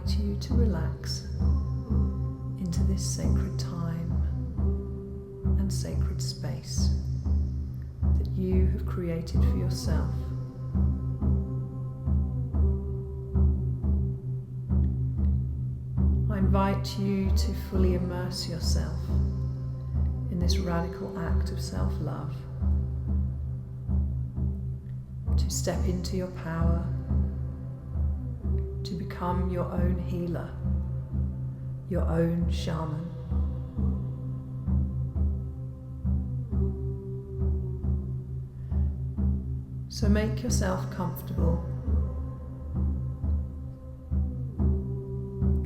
invite you to relax into this sacred time and sacred space that you have created for yourself. I invite you to fully immerse yourself in this radical act of self-love, to step into your power, to become your own healer, your own shaman. So make yourself comfortable.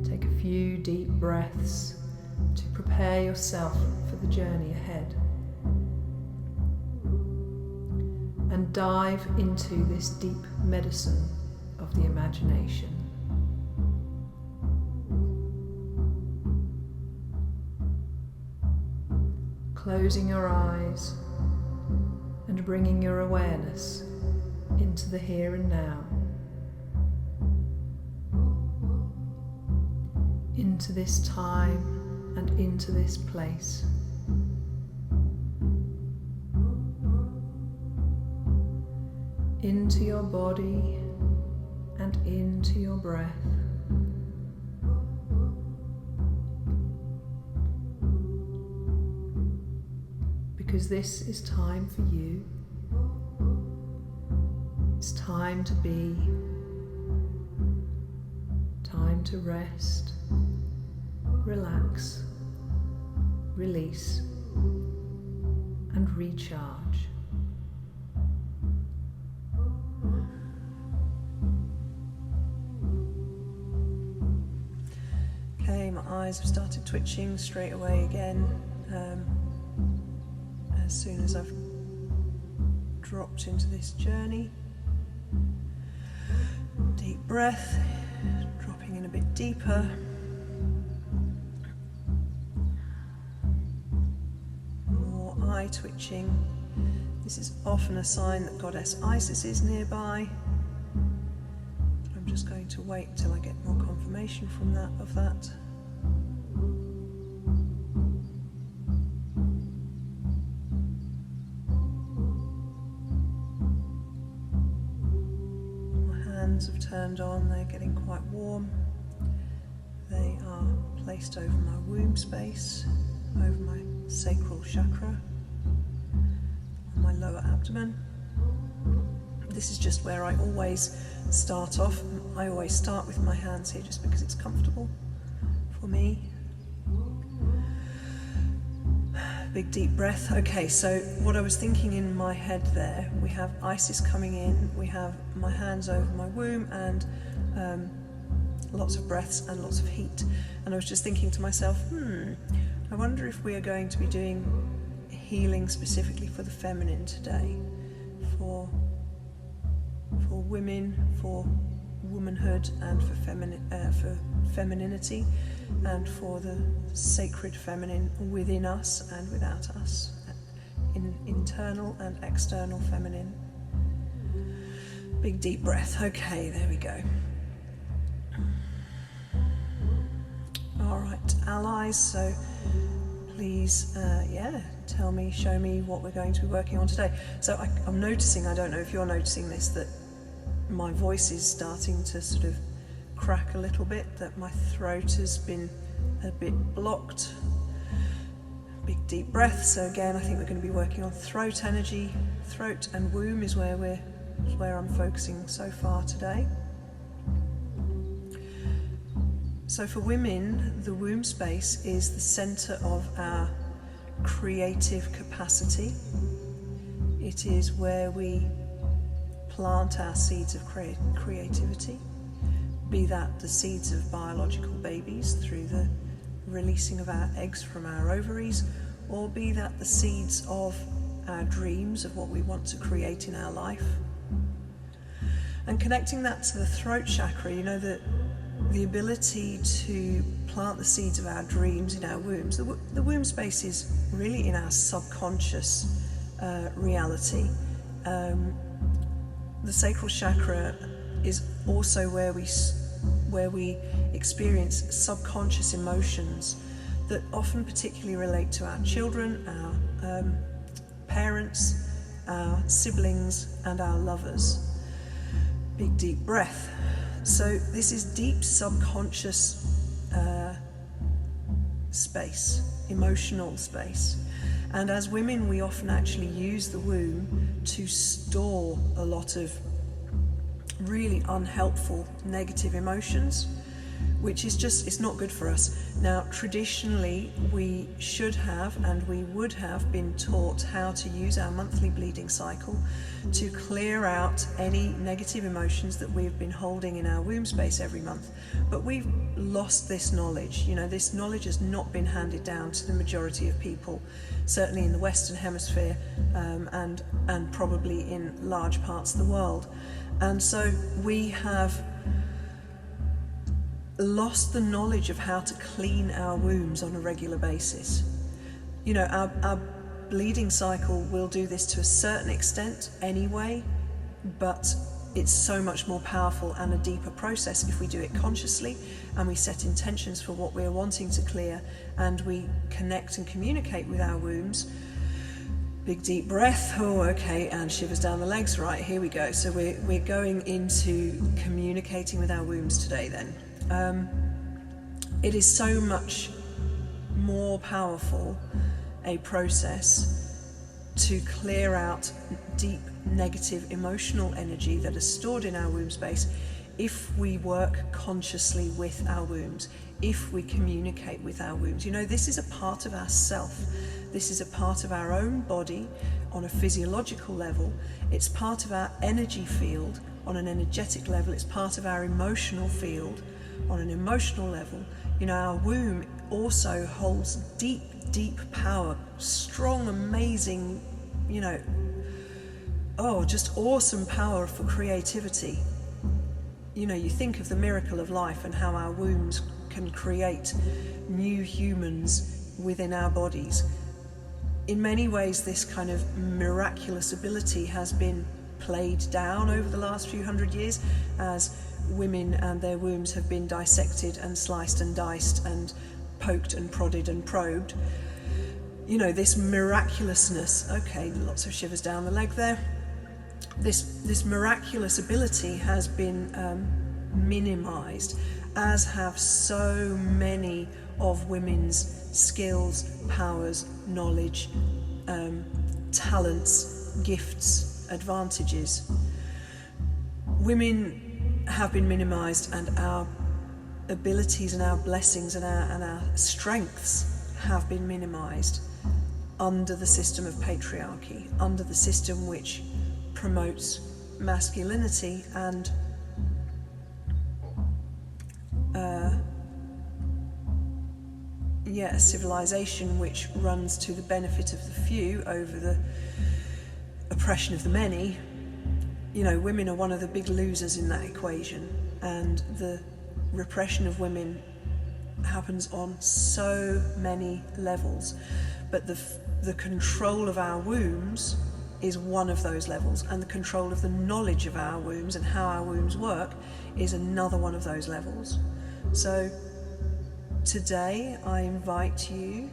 Take a few deep breaths to prepare yourself for the journey ahead. And dive into this deep medicine of the imagination. Closing your eyes and bringing your awareness into the here and now, into this time and into this place. Into your body and into your breath. Because this is time for you. It's time to be, time to rest, relax, release, and recharge. Okay, my eyes have started twitching straight away again. As soon as I've dropped into this journey. Deep breath, dropping in a bit deeper. More eye twitching. This is often a sign that Goddess Isis is nearby. But I'm just going to wait till I get more confirmation from that. Have turned on, they're getting quite warm. They are placed over my womb space, over my sacral chakra, on my lower abdomen. This is just where I always start off. I always start with my hands here just because it's comfortable for me. Big deep breath. Okay, so what I was thinking in my head there, we have Isis coming in, we have my hands over my womb and lots of breaths and lots of heat. And I was just thinking to myself, I wonder if we are going to be doing healing specifically for the feminine today, for women, for womanhood and for femininity, and for the sacred feminine within us and without us, in internal and external feminine. Big deep breath. Okay, there we go. All right, allies, so please, tell me, show me what we're going to be working on today. So I'm noticing, I don't know if you're noticing this, that my voice is starting to sort of crack a little bit, that my throat has been a bit blocked. Big deep breath. So again, I think we're going to be working on throat energy. Throat and womb is where I'm focusing so far today. So for women, the womb space is the center of our creative capacity. It is where we plant our seeds of creativity, be that the seeds of biological babies through the releasing of our eggs from our ovaries, or be that the seeds of our dreams of what we want to create in our life. And connecting that to the throat chakra, you know, the ability to plant the seeds of our dreams in our wombs. The womb space is really in our subconscious reality. The sacral chakra is also where we where we experience subconscious emotions that often particularly relate to our children, our parents, our siblings, and our lovers. Big deep breath. So this is deep subconscious space, emotional space. And as women, we often actually use the womb to store a lot of really unhelpful negative emotions, which is just, it's not good for us. Now, traditionally, we should have and we would have been taught how to use our monthly bleeding cycle to clear out any negative emotions that we've been holding in our womb space every month. But we've lost this knowledge. You know, this knowledge has not been handed down to the majority of people, certainly in the Western Hemisphere, and probably in large parts of the world. And so we have lost the knowledge of how to clean our wombs on a regular basis. You know, our bleeding cycle will do this to a certain extent anyway, but it's so much more powerful and a deeper process if we do it consciously and we set intentions for what we're wanting to clear and we connect and communicate with our wombs. Big deep breath. Oh, okay, and shivers down the legs. Right, here we go. So we're going into communicating with our wombs today then. It is so much more powerful a process to clear out deep negative emotional energy that is stored in our womb space if we work consciously with our wombs, if we communicate with our wombs. You know, this is a part of our self. This is a part of our own body on a physiological level. It's part of our energy field on an energetic level. It's part of our emotional field on an emotional level. You know, our womb also holds deep, deep power, strong, amazing, you know, just awesome power for creativity. You know, you think of the miracle of life and how our wombs can create new humans within our bodies. In many ways, this kind of miraculous ability has been played down over the last few hundred years as women and their wombs have been dissected and sliced and diced and poked and prodded and probed. You know, this miraculousness, okay, lots of shivers down the leg there. This miraculous ability has been minimized, as have so many of women's skills, powers, knowledge, talents, gifts, advantages. Women have been minimized, and our abilities and our blessings and our strengths have been minimized under the system of patriarchy, under the system which promotes masculinity and a civilization which runs to the benefit of the few over the oppression of the many. You know, women are one of the big losers in that equation, and the repression of women happens on so many levels. But the control of our wombs is one of those levels, and the control of the knowledge of our wombs and how our wombs work is another one of those levels. So today I invite you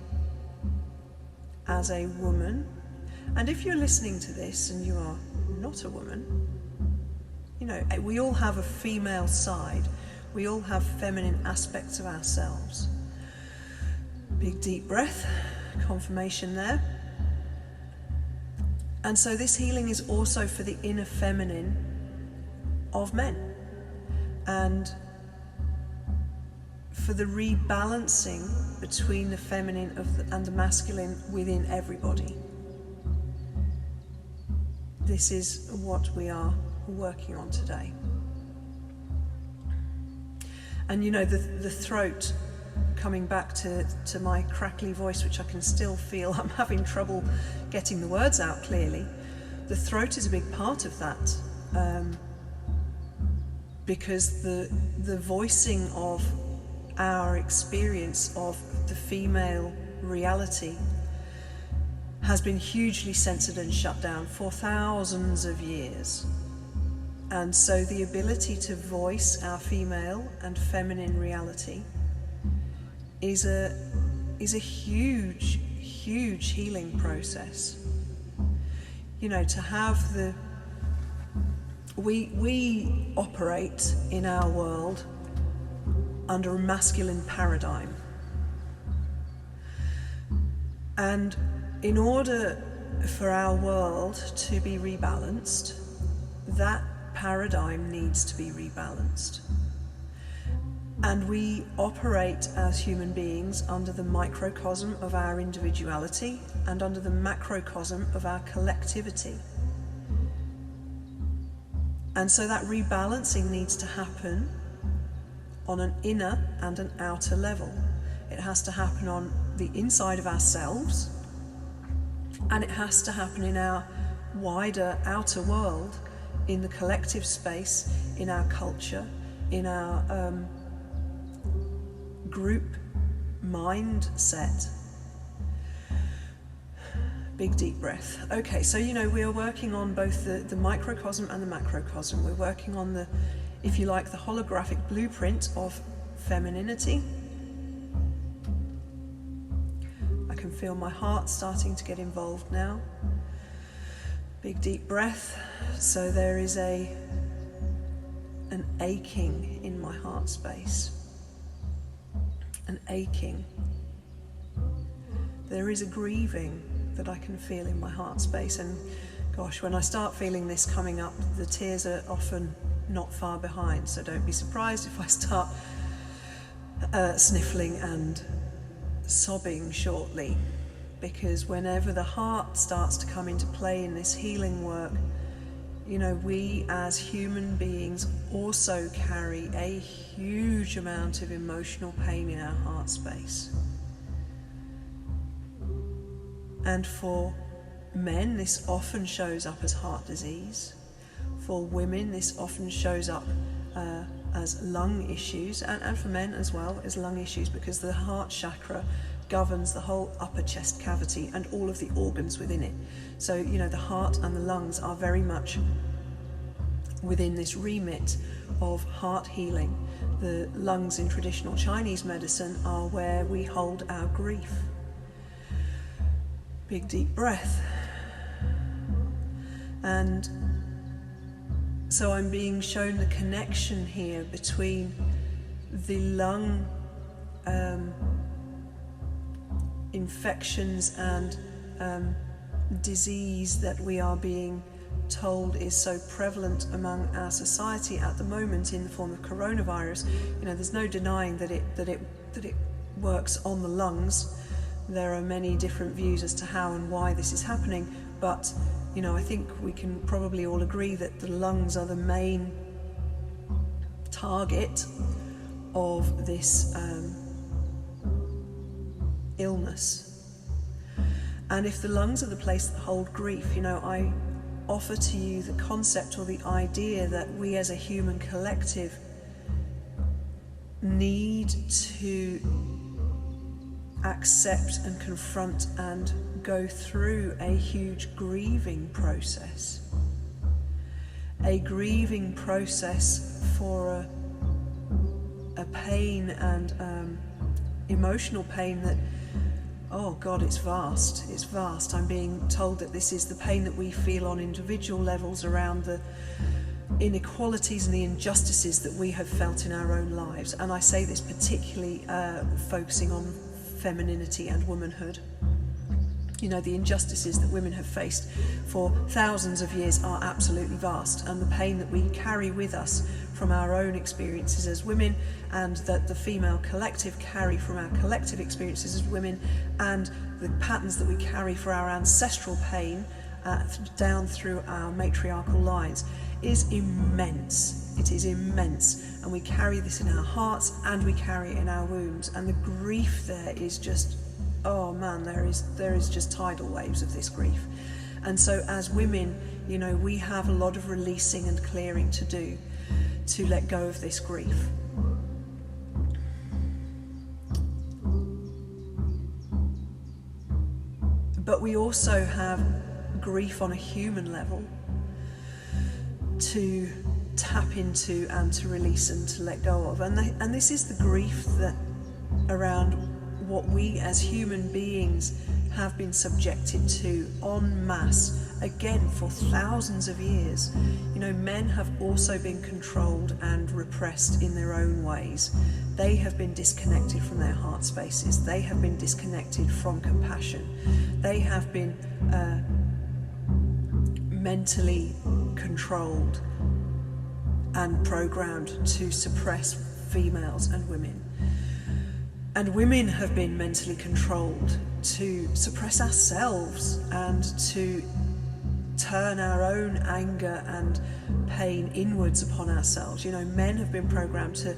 as a woman, and if you're listening to this and you are not a woman, you know, we all have a female side. We all have feminine aspects of ourselves. Big deep breath, confirmation there. And so this healing is also for the inner feminine of men, and for the rebalancing between the feminine and the masculine within everybody. This is what we are working on today. And you know, the throat, coming back to my crackly voice, which I can still feel, I'm having trouble getting the words out clearly. The throat is a big part of that, because the voicing of our experience of the female reality has been hugely censored and shut down for thousands of years. And so the ability to voice our female and feminine reality is a huge, huge healing process. You know, to have we operate in our world under a masculine paradigm. And in order for our world to be rebalanced, that paradigm needs to be rebalanced. And we operate as human beings under the microcosm of our individuality and under the macrocosm of our collectivity. And so that rebalancing needs to happen on an inner and an outer level. It has to happen on the inside of ourselves, and it has to happen in our wider outer world, in the collective space, in our culture, in our group mindset. Big deep breath. Okay, so you know, we are working on both the microcosm and the macrocosm. We're working on the, if you like, the holographic blueprint of femininity. I can feel my heart starting to get involved now. Big deep breath. So there is an aching in my heart space. An aching. There is a grieving that I can feel in my heart space, and gosh, when I start feeling this coming up, the tears are often not far behind, so don't be surprised if I start sniffling and sobbing shortly, because whenever the heart starts to come into play in this healing work, you know, we as human beings also carry a huge amount of emotional pain in our heart space. And for men, this often shows up as heart disease. For women, this often shows up as lung issues, and for men as well as lung issues, because the heart chakra governs the whole upper chest cavity and all of the organs within it. So, you know, the heart and the lungs are very much within this remit of heart healing. The lungs in traditional Chinese medicine are where we hold our grief. Big deep breath. And so I'm being shown the connection here between the lung infections and disease that we are being told is so prevalent among our society at the moment in the form of coronavirus. You know, there's no denying that it works on the lungs. There are many different views as to how and why this is happening, but you know, I think we can probably all agree that the lungs are the main target of this illness. And if the lungs are the place that hold grief, you know, I offer to you the concept or the idea that we as a human collective need to accept and confront and go through a huge grieving process. A grieving process for a pain and emotional pain that, oh God, it's vast, it's vast. I'm being told that this is the pain that we feel on individual levels around the inequalities and the injustices that we have felt in our own lives. And I say this particularly focusing on femininity and womanhood. You know, the injustices that women have faced for thousands of years are absolutely vast, and the pain that we carry with us from our own experiences as women, and that the female collective carry from our collective experiences as women, and the patterns that we carry for our ancestral pain down through our matriarchal lines is immense. It is immense, and we carry this in our hearts and we carry it in our wombs, and the grief there is just, oh man, there is just tidal waves of this grief. And so as women, you know, we have a lot of releasing and clearing to do to let go of this grief. But we also have grief on a human level to tap into and to release and to let go of. And this is the grief that around what we as human beings have been subjected to en masse, again, for thousands of years. You know, men have also been controlled and repressed in their own ways. They have been disconnected from their heart spaces. They have been disconnected from compassion. They have been mentally controlled and programmed to suppress females and women. And women have been mentally controlled to suppress ourselves and to turn our own anger and pain inwards upon ourselves. You know, men have been programmed to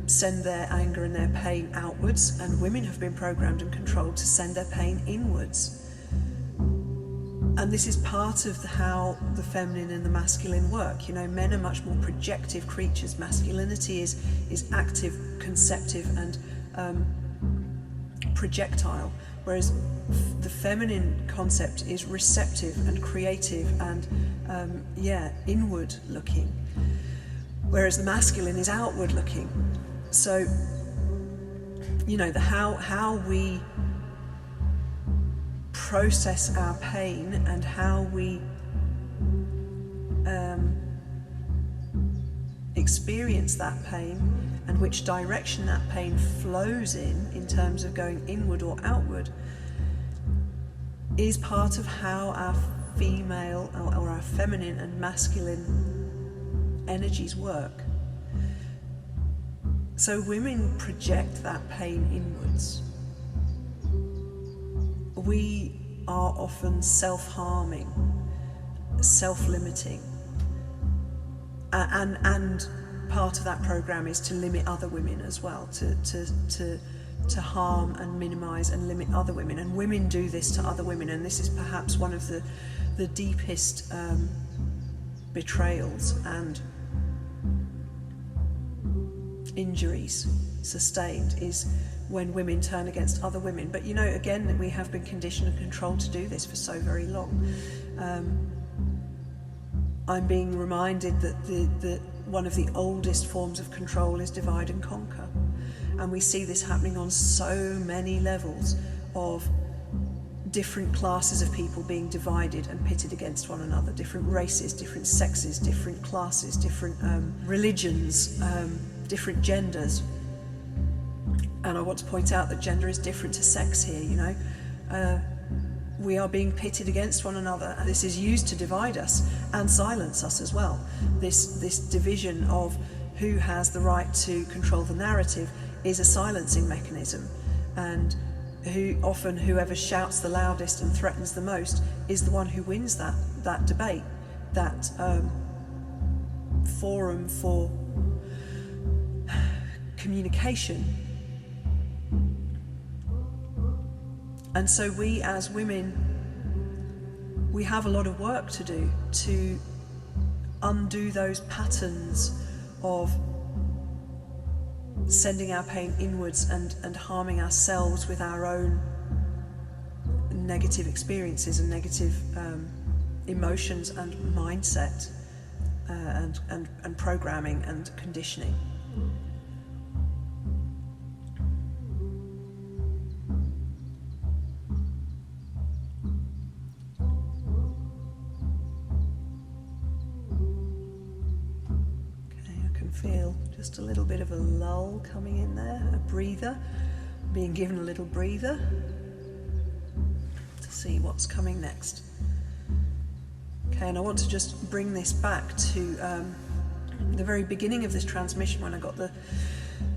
send their anger and their pain outwards, and women have been programmed and controlled to send their pain inwards. And this is part of how the feminine and the masculine work. You know, men are much more projective creatures. Masculinity is active, conceptive, and projectile, whereas the feminine concept is receptive and creative and inward looking, whereas the masculine is outward looking. So, you know, how we process our pain and how we experience that pain and which direction that pain flows in terms of going inward or outward, is part of how our female or our feminine and masculine energies work. So women project that pain inwards. We are often self-harming, self-limiting, and part of that program is to limit other women as well, to harm and minimize and limit other women. And women do this to other women, and this is perhaps one of the deepest betrayals and injuries sustained, is when women turn against other women. But you know, again, we have been conditioned and controlled to do this for so very long. I'm being reminded that one of the oldest forms of control is divide and conquer. And we see this happening on so many levels of different classes of people being divided and pitted against one another, different races, different sexes, different classes, different religions, different genders. And I want to point out that gender is different to sex here, you know. We are being pitted against one another, and this is used to divide us and silence us as well. This division of who has the right to control the narrative is a silencing mechanism, and whoever shouts the loudest and threatens the most is the one who wins that debate, that forum for communication. And so we as women, we have a lot of work to do to undo those patterns of sending our pain inwards and harming ourselves with our own negative experiences and negative emotions and mindset and programming and conditioning. Feel just a little bit of a lull coming in there, a breather, being given a little breather to see what's coming next. Okay, and I want to just bring this back to the very beginning of this transmission when I got the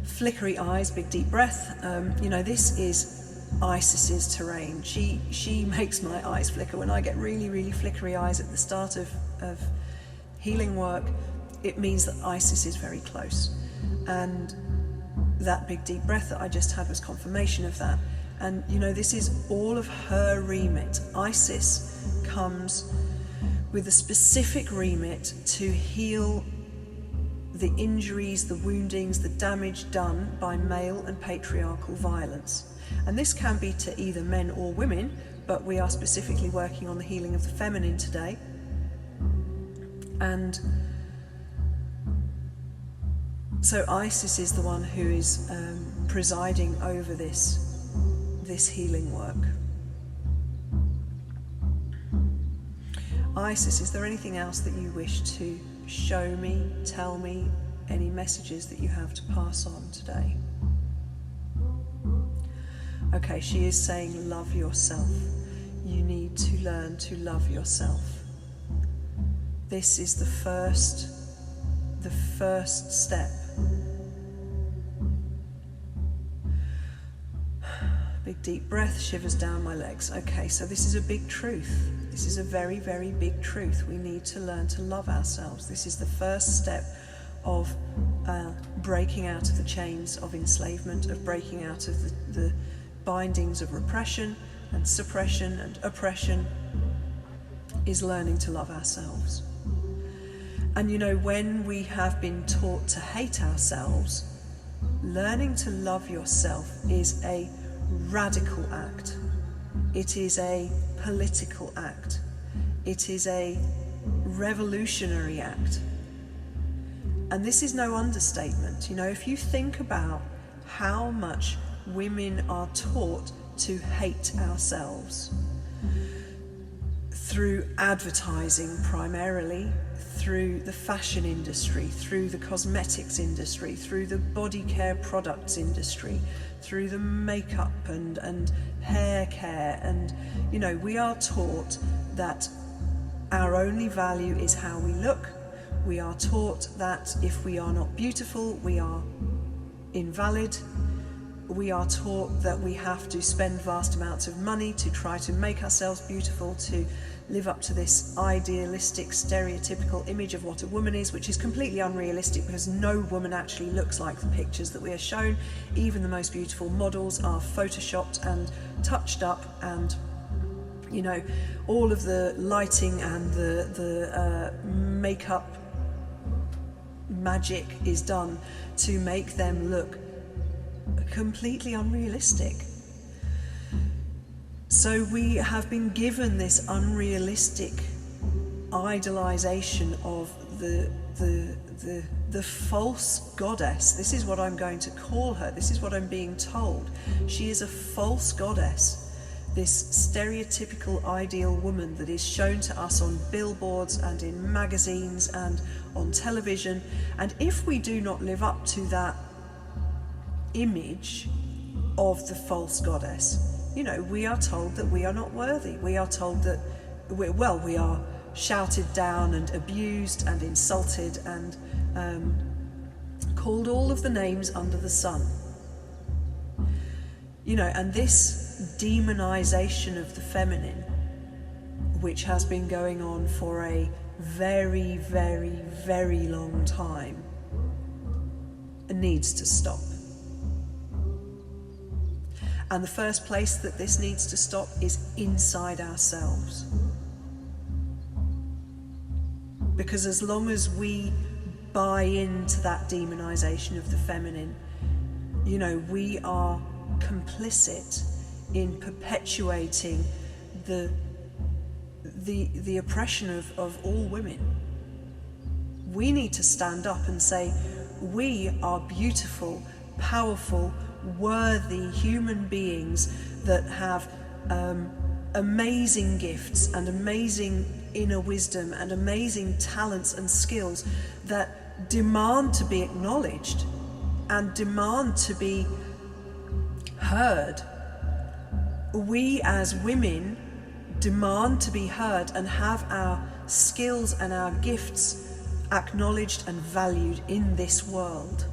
flickery eyes, big deep breath. You know, this is Isis's terrain. She makes my eyes flicker. When I get really, really flickery eyes at the start of healing work, it means that Isis is very close. And that big deep breath that I just had was confirmation of that. And you know, this is all of her remit. Isis comes with a specific remit to heal the injuries, the woundings, the damage done by male and patriarchal violence. And this can be to either men or women, but we are specifically working on the healing of the feminine today. And So Isis is the one who is presiding over this healing work. Isis, is there anything else that you wish to show me, tell me, any messages that you have to pass on today? Okay, she is saying love yourself. You need to learn to love yourself. This is the first step. Big deep breath, shivers down my legs. Okay, so this is a big truth. This is a very, very big truth. We need to learn to love ourselves. This is the first step of breaking out of the chains of enslavement, of breaking out of the bindings of repression and suppression and oppression, is learning to love ourselves. And you know, when we have been taught to hate ourselves, learning to love yourself is a radical act. It is a political act. It is a revolutionary act. And this is no understatement. You know, if you think about how much women are taught to hate ourselves through advertising primarily, through the fashion industry, through the cosmetics industry, through the body care products industry, through the makeup and hair care, and you know, we are taught that our only value is how we look. We are taught that if we are not beautiful, we are invalid. We are taught that we have to spend vast amounts of money to try to make ourselves beautiful, to live up to this idealistic, stereotypical image of what a woman is, which is completely unrealistic because no woman actually looks like the pictures that we are shown. Even the most beautiful models are photoshopped and touched up, and you know, all of the lighting and the makeup magic is done to make them look completely unrealistic. So we have been given this unrealistic idolization of the false goddess. This is what I'm going to call her. This is what I'm being told. She is a false goddess, this stereotypical ideal woman that is shown to us on billboards and in magazines and on television. And if we do not live up to that image of the false goddess, you know, we are told that we are not worthy. We are told that, we are shouted down and abused and insulted and called all of the names under the sun. You know, and this demonization of the feminine, which has been going on for a very, very, very long time, needs to stop. And the first place that this needs to stop is inside ourselves. Because as long as we buy into that demonization of the feminine, you know, we are complicit in perpetuating the oppression of all women. We need to stand up and say, we are beautiful, powerful, worthy human beings that have amazing gifts and amazing inner wisdom and amazing talents and skills that demand to be acknowledged and demand to be heard. We as women demand to be heard and have our skills and our gifts acknowledged and valued in this world.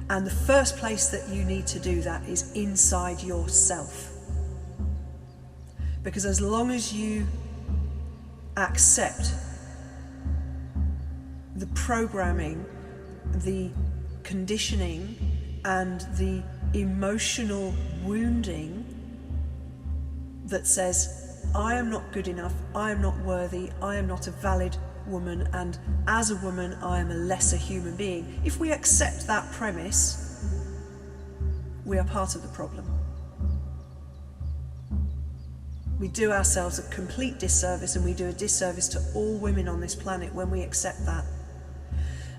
And the first place that you need to do that is inside yourself. Because as long as you accept the programming, the conditioning, and the emotional wounding that says, I am not good enough, I am not worthy, I am not a valid woman, and as a woman I am a lesser human being. If we accept that premise, we are part of the problem. We do ourselves a complete disservice, and we do a disservice to all women on this planet when we accept that.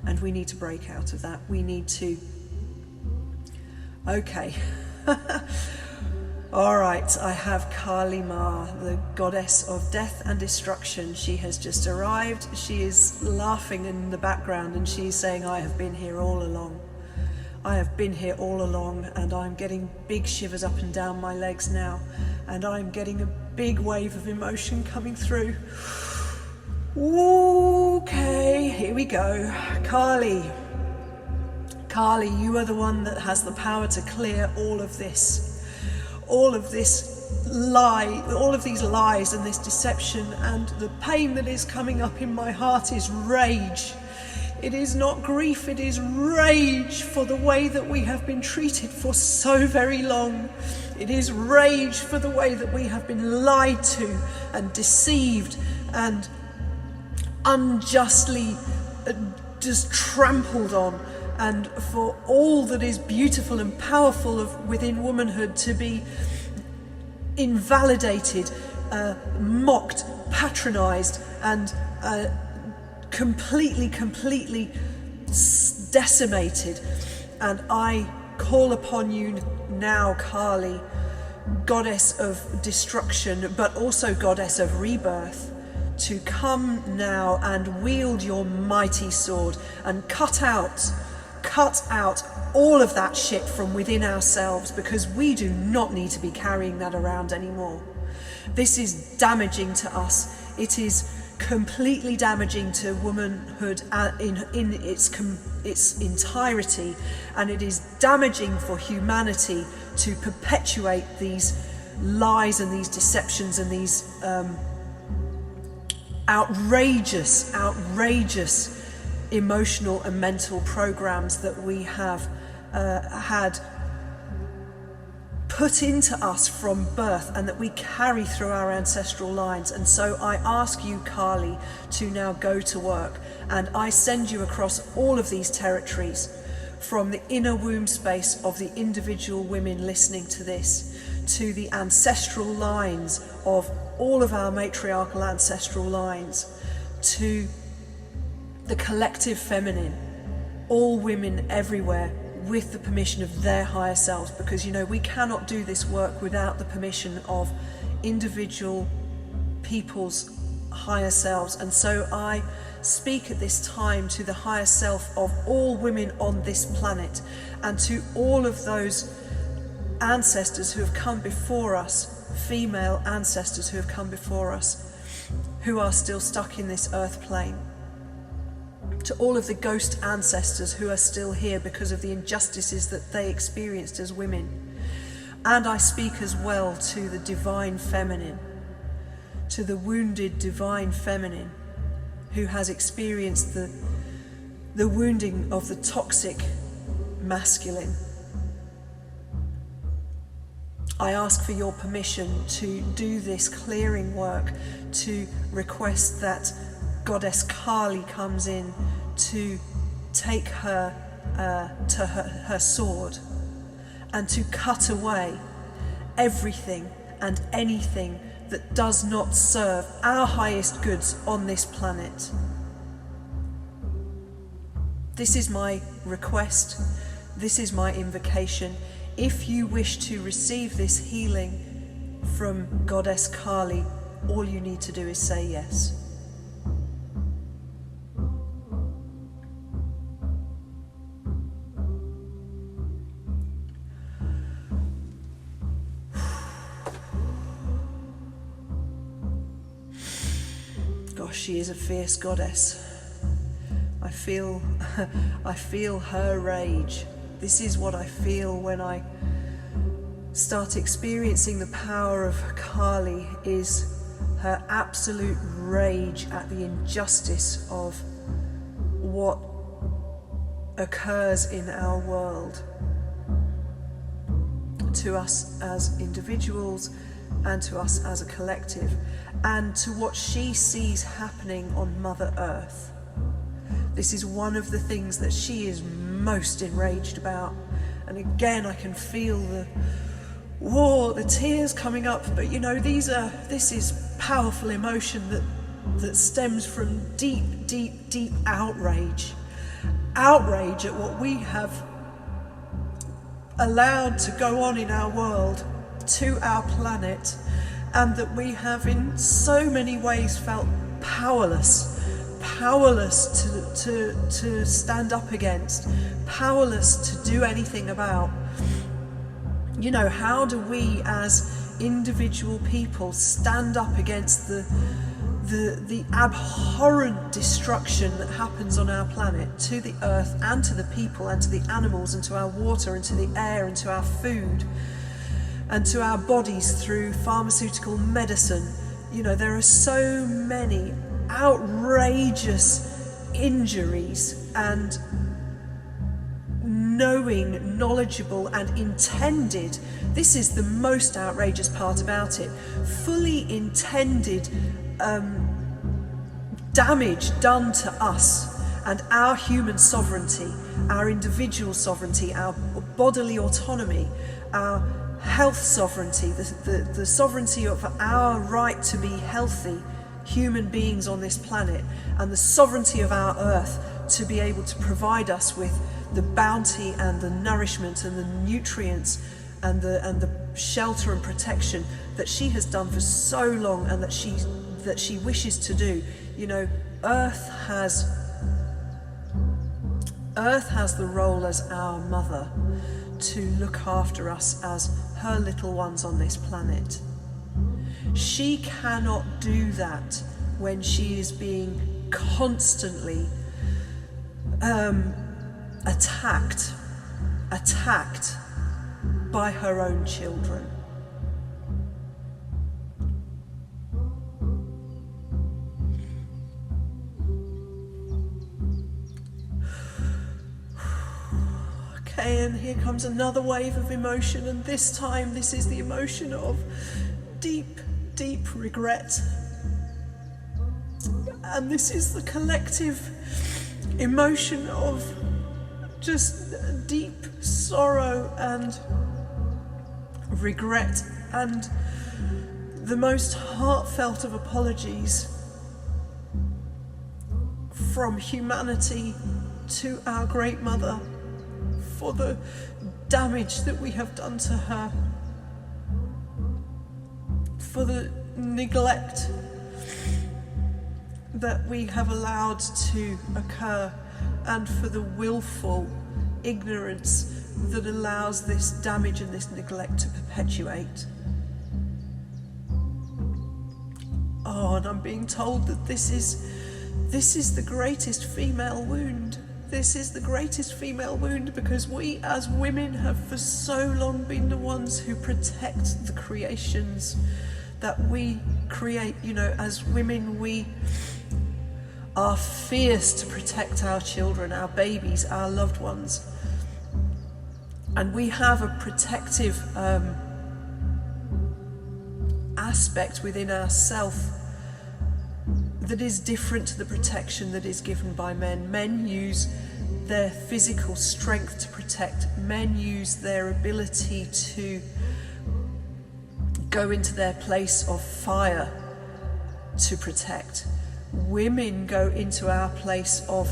And we need to break out of that. We need to... Okay. All right, I have Kali Ma, the goddess of death and destruction. She has just arrived. She is laughing in the background and she's saying, I have been here all along. I have been here all along, and I'm getting big shivers up and down my legs now, and I'm getting a big wave of emotion coming through. Okay, here we go. Kali, you are the one that has the power to clear all of this lie, all of these lies and this deception, and the pain that is coming up in my heart is rage. It is not grief, it is rage for the way that we have been treated for so very long. It is rage for the way that we have been lied to and deceived and unjustly just trampled on, and for all that is beautiful and powerful within womanhood to be invalidated, mocked, patronized, and completely decimated. And I call upon you now, Kali, goddess of destruction, but also goddess of rebirth, to come now and wield your mighty sword and cut out all of that shit from within ourselves, because we do not need to be carrying that around anymore. This is damaging to us. It is completely damaging to womanhood in its entirety, and it is damaging for humanity to perpetuate these lies and these deceptions and these outrageous emotional and mental programs that we have had put into us from birth and that we carry through our ancestral lines. And so I ask you, Kali, to now go to work, and I send you across all of these territories, from the inner womb space of the individual women listening to this, to the ancestral lines of all of our matriarchal ancestral lines, to the collective feminine, all women everywhere, with the permission of their higher selves, because we cannot do this work without the permission of individual people's higher selves. And so I speak at this time to the higher self of all women on this planet, and to all of those ancestors who have come before us, female ancestors who have come before us, who are still stuck in this earth plane, to all of the ghost ancestors who are still here because of the injustices that they experienced as women. And I speak as well to the divine feminine, to the wounded divine feminine who has experienced the wounding of the toxic masculine. I ask for your permission to do this clearing work, to request that Goddess Kali comes in to take her to her sword, and to cut away everything and anything that does not serve our highest goods on this planet. This is my request, this is my invocation. If you wish to receive this healing from Goddess Kali, all you need to do is say yes. Gosh, she is a fierce goddess. I feel her rage. This is what I feel when I start experiencing the power of Kali, is her absolute rage at the injustice of what occurs in our world, to us as individuals and to us as a collective, and to what she sees happening on Mother Earth. This is one of the things that she is most enraged about. And again, I can feel the tears coming up, but this is powerful emotion that stems from deep outrage outrage at what we have allowed to go on in our world, to our planet, and that we have in so many ways felt powerless to stand up against, powerless to do anything about. You know, how do we as individual people stand up against the abhorrent destruction that happens on our planet, to the earth and to the people and to the animals and to our water and to the air and to our food and to our bodies through pharmaceutical medicine? You know, there are so many outrageous injuries, and knowledgeable and intended, this is the most outrageous part about it, fully intended damage done to us and our human sovereignty, our individual sovereignty, our bodily autonomy, our health sovereignty, the sovereignty of our right to be healthy human beings on this planet, and the sovereignty of our earth to be able to provide us with the bounty and the nourishment and the nutrients and the shelter and protection that she has done for so long, and that she wishes to do. You know, Earth has the role as our mother to look after us as her little ones on this planet. She cannot do that when she is being constantly attacked by her own children. Okay, and here comes another wave of emotion, and this time this is the emotion of deep regret. And this is the collective emotion of just deep sorrow and regret, and the most heartfelt of apologies from humanity to our Great Mother for the damage that we have done to her, for the neglect that we have allowed to occur, and for the willful ignorance that allows this damage and this neglect to perpetuate. Oh, and I'm being told that this is the greatest female wound. This is the greatest female wound, because we as women have for so long been the ones who protect the creations that we create. You know, as women, we are fierce to protect our children, our babies, our loved ones. And we have a protective aspect within ourself that is different to the protection that is given by men. Men use their physical strength to protect. Men use their ability to go into their place of fire to protect. Women go into our place of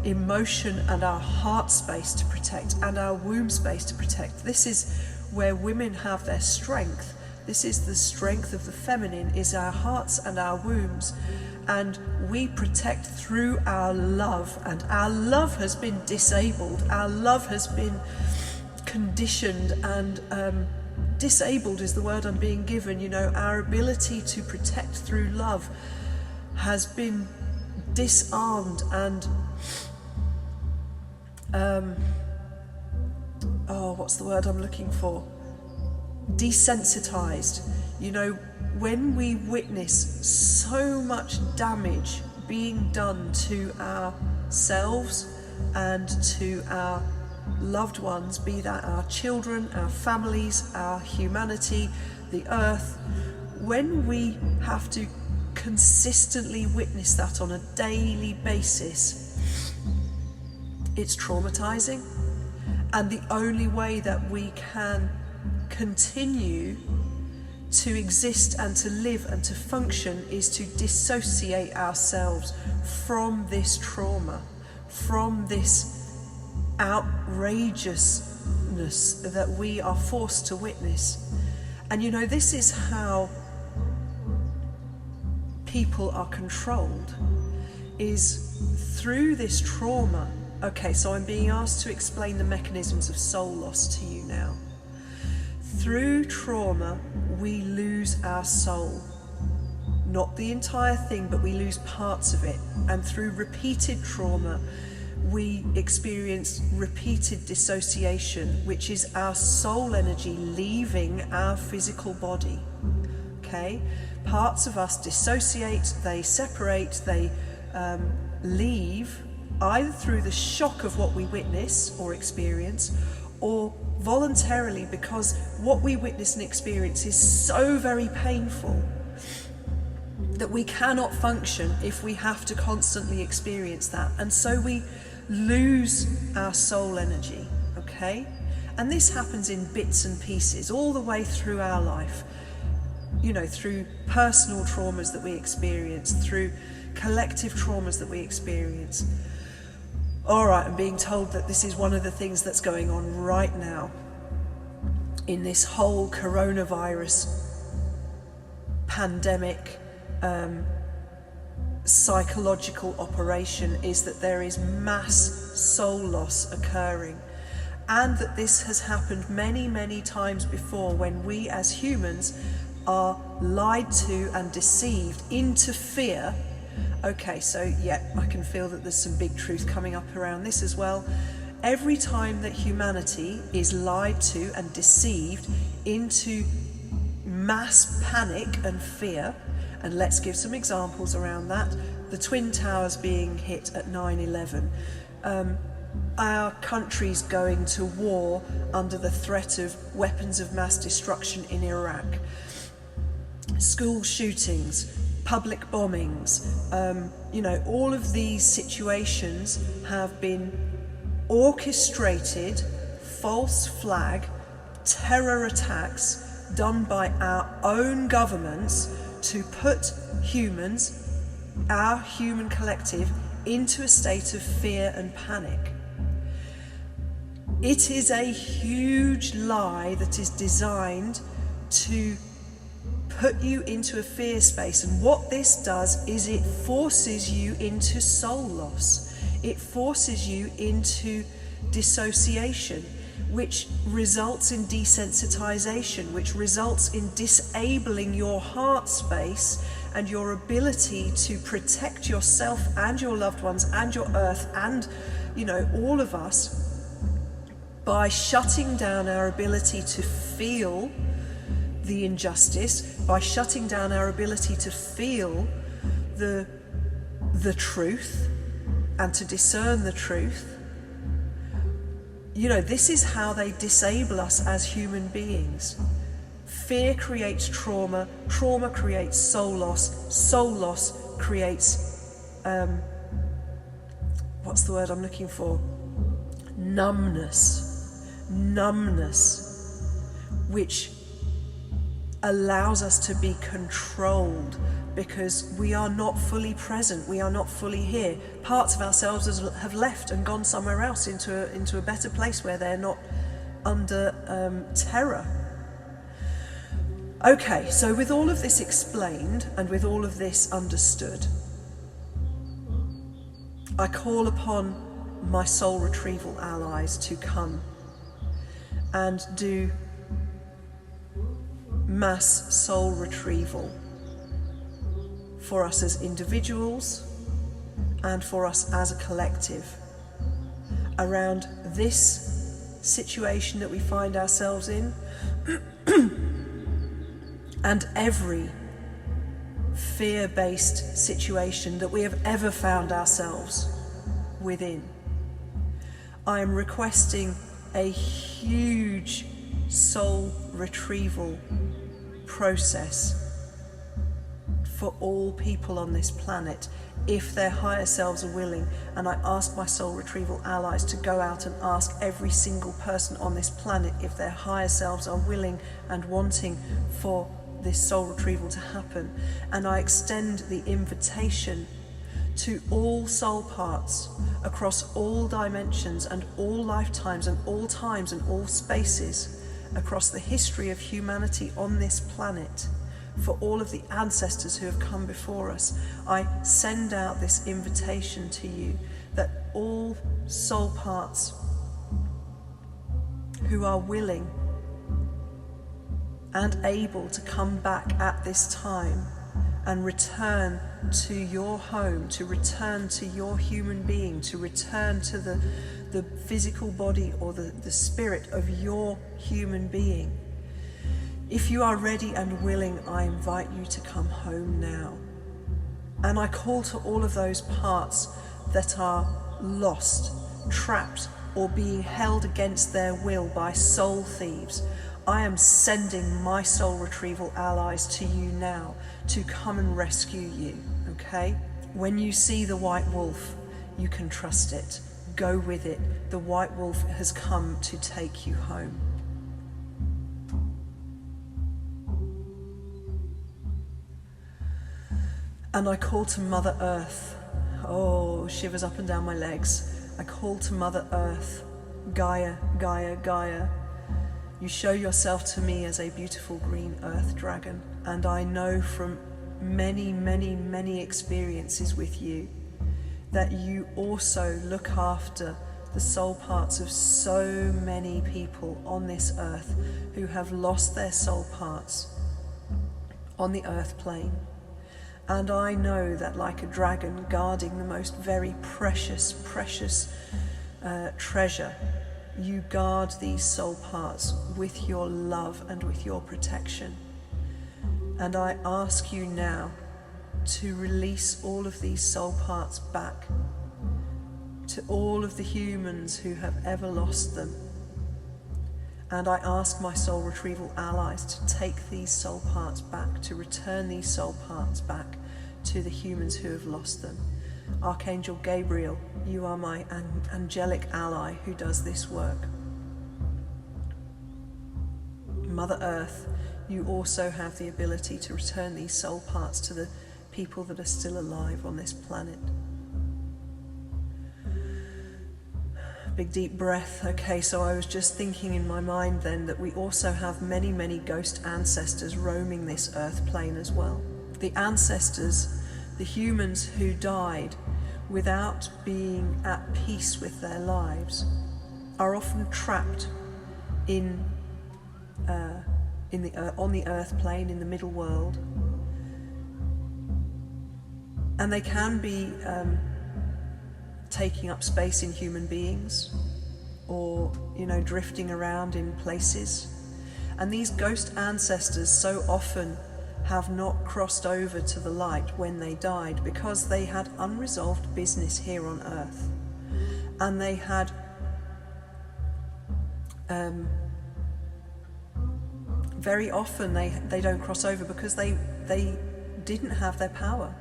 emotion and our heart space to protect, and our womb space to protect. This is where women have their strength. This is the strength of the feminine, is our hearts and our wombs. And we protect through our love, and our love has been disabled. Our love has been conditioned, and disabled is the word I'm being given. You know, our ability to protect through love has been disarmed and what's the word I'm looking for? Desensitized. You know, when we witness so much damage being done to ourselves and to our loved ones, be that our children, our families, our humanity, the earth, when we have to consistently witness that on a daily basis, it's traumatizing. And the only way that we can continue to exist and to live and to function is to dissociate ourselves from this trauma, from this outrageousness that we are forced to witness. And you know, this is how people are controlled, is through this trauma. Okay, so I'm being asked to explain the mechanisms of soul loss to you now. Through trauma, we lose our soul. Not the entire thing, but we lose parts of it. And through repeated trauma, we experience repeated dissociation, which is our soul energy leaving our physical body. Okay? Parts of us dissociate, they separate, they leave, either through the shock of what we witness or experience, or voluntarily, because what we witness and experience is so very painful that we cannot function if we have to constantly experience that. And so we lose our soul energy, okay? And this happens in bits and pieces all the way through our life. You know, through personal traumas that we experience, through collective traumas that we experience. All right, I'm being told that this is one of the things that's going on right now in this whole coronavirus pandemic psychological operation, is that there is mass soul loss occurring, and that this has happened many, many times before, when we as humans are lied to and deceived into fear. Okay, so yeah, I can feel that there's some big truth coming up around this as well. Every time that humanity is lied to and deceived into mass panic and fear, and let's give some examples around that. The Twin Towers being hit at 9/11, our country's going to war under the threat of weapons of mass destruction in Iraq, school shootings, public bombings, you know, all of these situations have been orchestrated, false flag, terror attacks done by our own governments to put humans, our human collective, into a state of fear and panic. It is a huge lie that is designed to put you into a fear space, and what this does is it forces you into soul loss. It forces you into dissociation, which results in desensitization, which results in disabling your heart space and your ability to protect yourself and your loved ones and your earth and, you know, all of us, by shutting down our ability to feel the injustice, by shutting down our ability to feel the truth and to discern the truth. You know, this is how they disable us as human beings. Fear creates trauma, trauma creates soul loss creates, what's the word I'm looking for? Numbness, which allows us to be controlled, because we are not fully present, we are not fully here. Parts of ourselves have left and gone somewhere else into a better place where they're not under terror. Okay, so with all of this explained and with all of this understood, I call upon my soul retrieval allies to come and do mass soul retrieval for us as individuals and for us as a collective around this situation that we find ourselves in and every fear-based situation that we have ever found ourselves within. I am requesting a huge soul retrieval process for all people on this planet, if their higher selves are willing. And I ask my soul retrieval allies to go out and ask every single person on this planet if their higher selves are willing and wanting for this soul retrieval to happen. And I extend the invitation to all soul parts across all dimensions and all lifetimes and all times and all spaces across the history of humanity on this planet, for all of the ancestors who have come before us, I send out this invitation to you that all soul parts who are willing and able to come back at this time and return to your home, to return to your human being, to return to the physical body or the spirit of your human being. If you are ready and willing, I invite you to come home now. And I call to all of those parts that are lost, trapped, or being held against their will by soul thieves. I am sending my soul retrieval allies to you now to come and rescue you, okay? When you see the white wolf, you can trust it. Go with it. The white wolf has come to take you home. And I call to Mother Earth. Oh, shivers up and down my legs. I call to Mother Earth. Gaia, Gaia, Gaia. You show yourself to me as a beautiful green earth dragon. And I know from many, many, many experiences with you that you also look after the soul parts of so many people on this earth who have lost their soul parts on the earth plane. And I know that like a dragon guarding the most very precious, precious treasure, you guard these soul parts with your love and with your protection. And I ask you now to release all of these soul parts back to all of the humans who have ever lost them. And I ask my soul retrieval allies to take these soul parts back, to return these soul parts back to the humans who have lost them. Archangel Gabriel, you are my angelic ally who does this work. Mother Earth, you also have the ability to return these soul parts to the people that are still alive on this planet. Big deep breath. Okay, so I was just thinking in my mind then that we also have many, many ghost ancestors roaming this earth plane as well. The ancestors, the humans who died without being at peace with their lives, are often trapped on the earth plane, in the middle world. And they can be taking up space in human beings, or drifting around in places. And these ghost ancestors so often have not crossed over to the light when they died because they had unresolved business here on earth, and they had very often they don't cross over because they didn't have their power.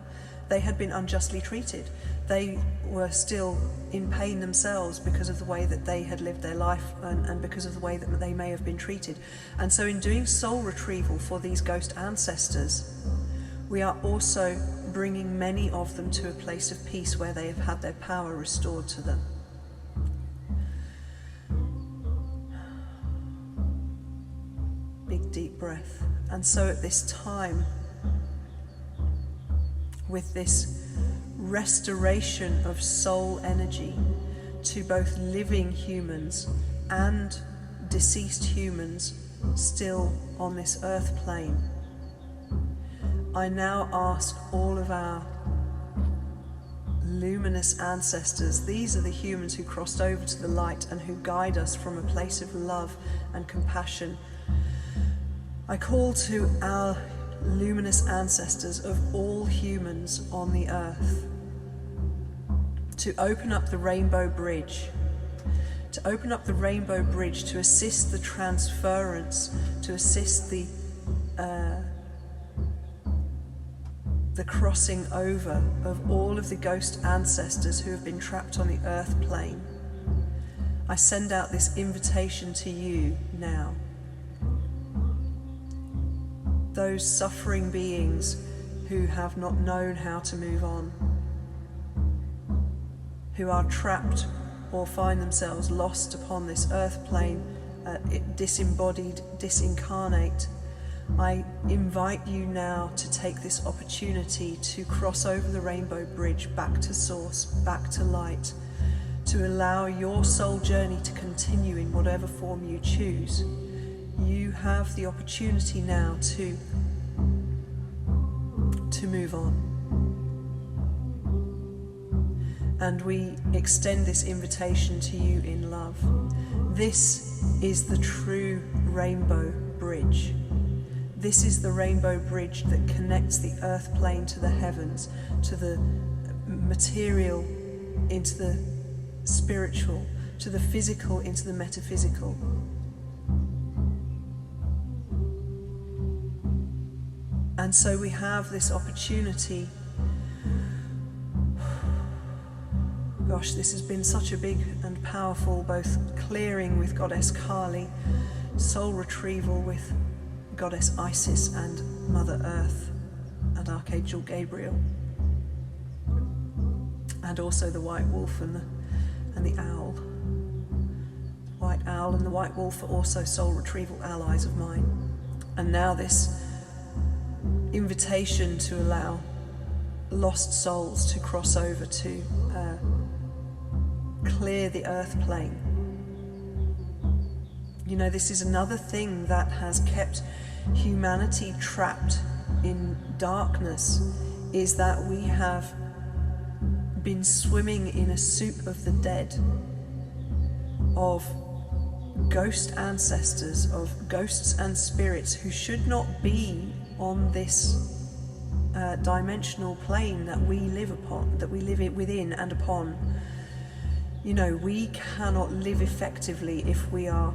They had been unjustly treated. They were still in pain themselves because of the way that they had lived their life and because of the way that they may have been treated. And so in doing soul retrieval for these ghost ancestors, we are also bringing many of them to a place of peace where they have had their power restored to them. Big deep breath. And so at this time, with this restoration of soul energy to both living humans and deceased humans still on this earth plane, I now ask all of our luminous ancestors, these are the humans who crossed over to the light and who guide us from a place of love and compassion. I call to our luminous ancestors of all humans on the earth to open up the rainbow bridge, to assist the transference, to assist the crossing over of all of the ghost ancestors who have been trapped on the earth plane. I send out this invitation to you now. Those suffering beings who have not known how to move on, who are trapped or find themselves lost upon this earth plane, disembodied, disincarnate, I invite you now to take this opportunity to cross over the rainbow bridge back to source, back to light, to allow your soul journey to continue in whatever form you choose. You have the opportunity now to move on. And we extend this invitation to you in love. This is the true rainbow bridge. This is the rainbow bridge that connects the earth plane to the heavens, to the material into the spiritual, to the physical into the metaphysical. And so we have this opportunity. Gosh, this has been such a big and powerful, both clearing with Goddess Kali, soul retrieval with Goddess Isis and Mother Earth and Archangel Gabriel, and also the white wolf and the owl. The white owl and the white wolf are also soul retrieval allies of mine. And now this invitation to allow lost souls to cross over to clear the earth plane. You know, this is another thing that has kept humanity trapped in darkness, is that we have been swimming in a soup of the dead, of ghost ancestors, of ghosts and spirits who should not be on this dimensional plane that we live upon, that we live within and upon. You know, we cannot live effectively if we are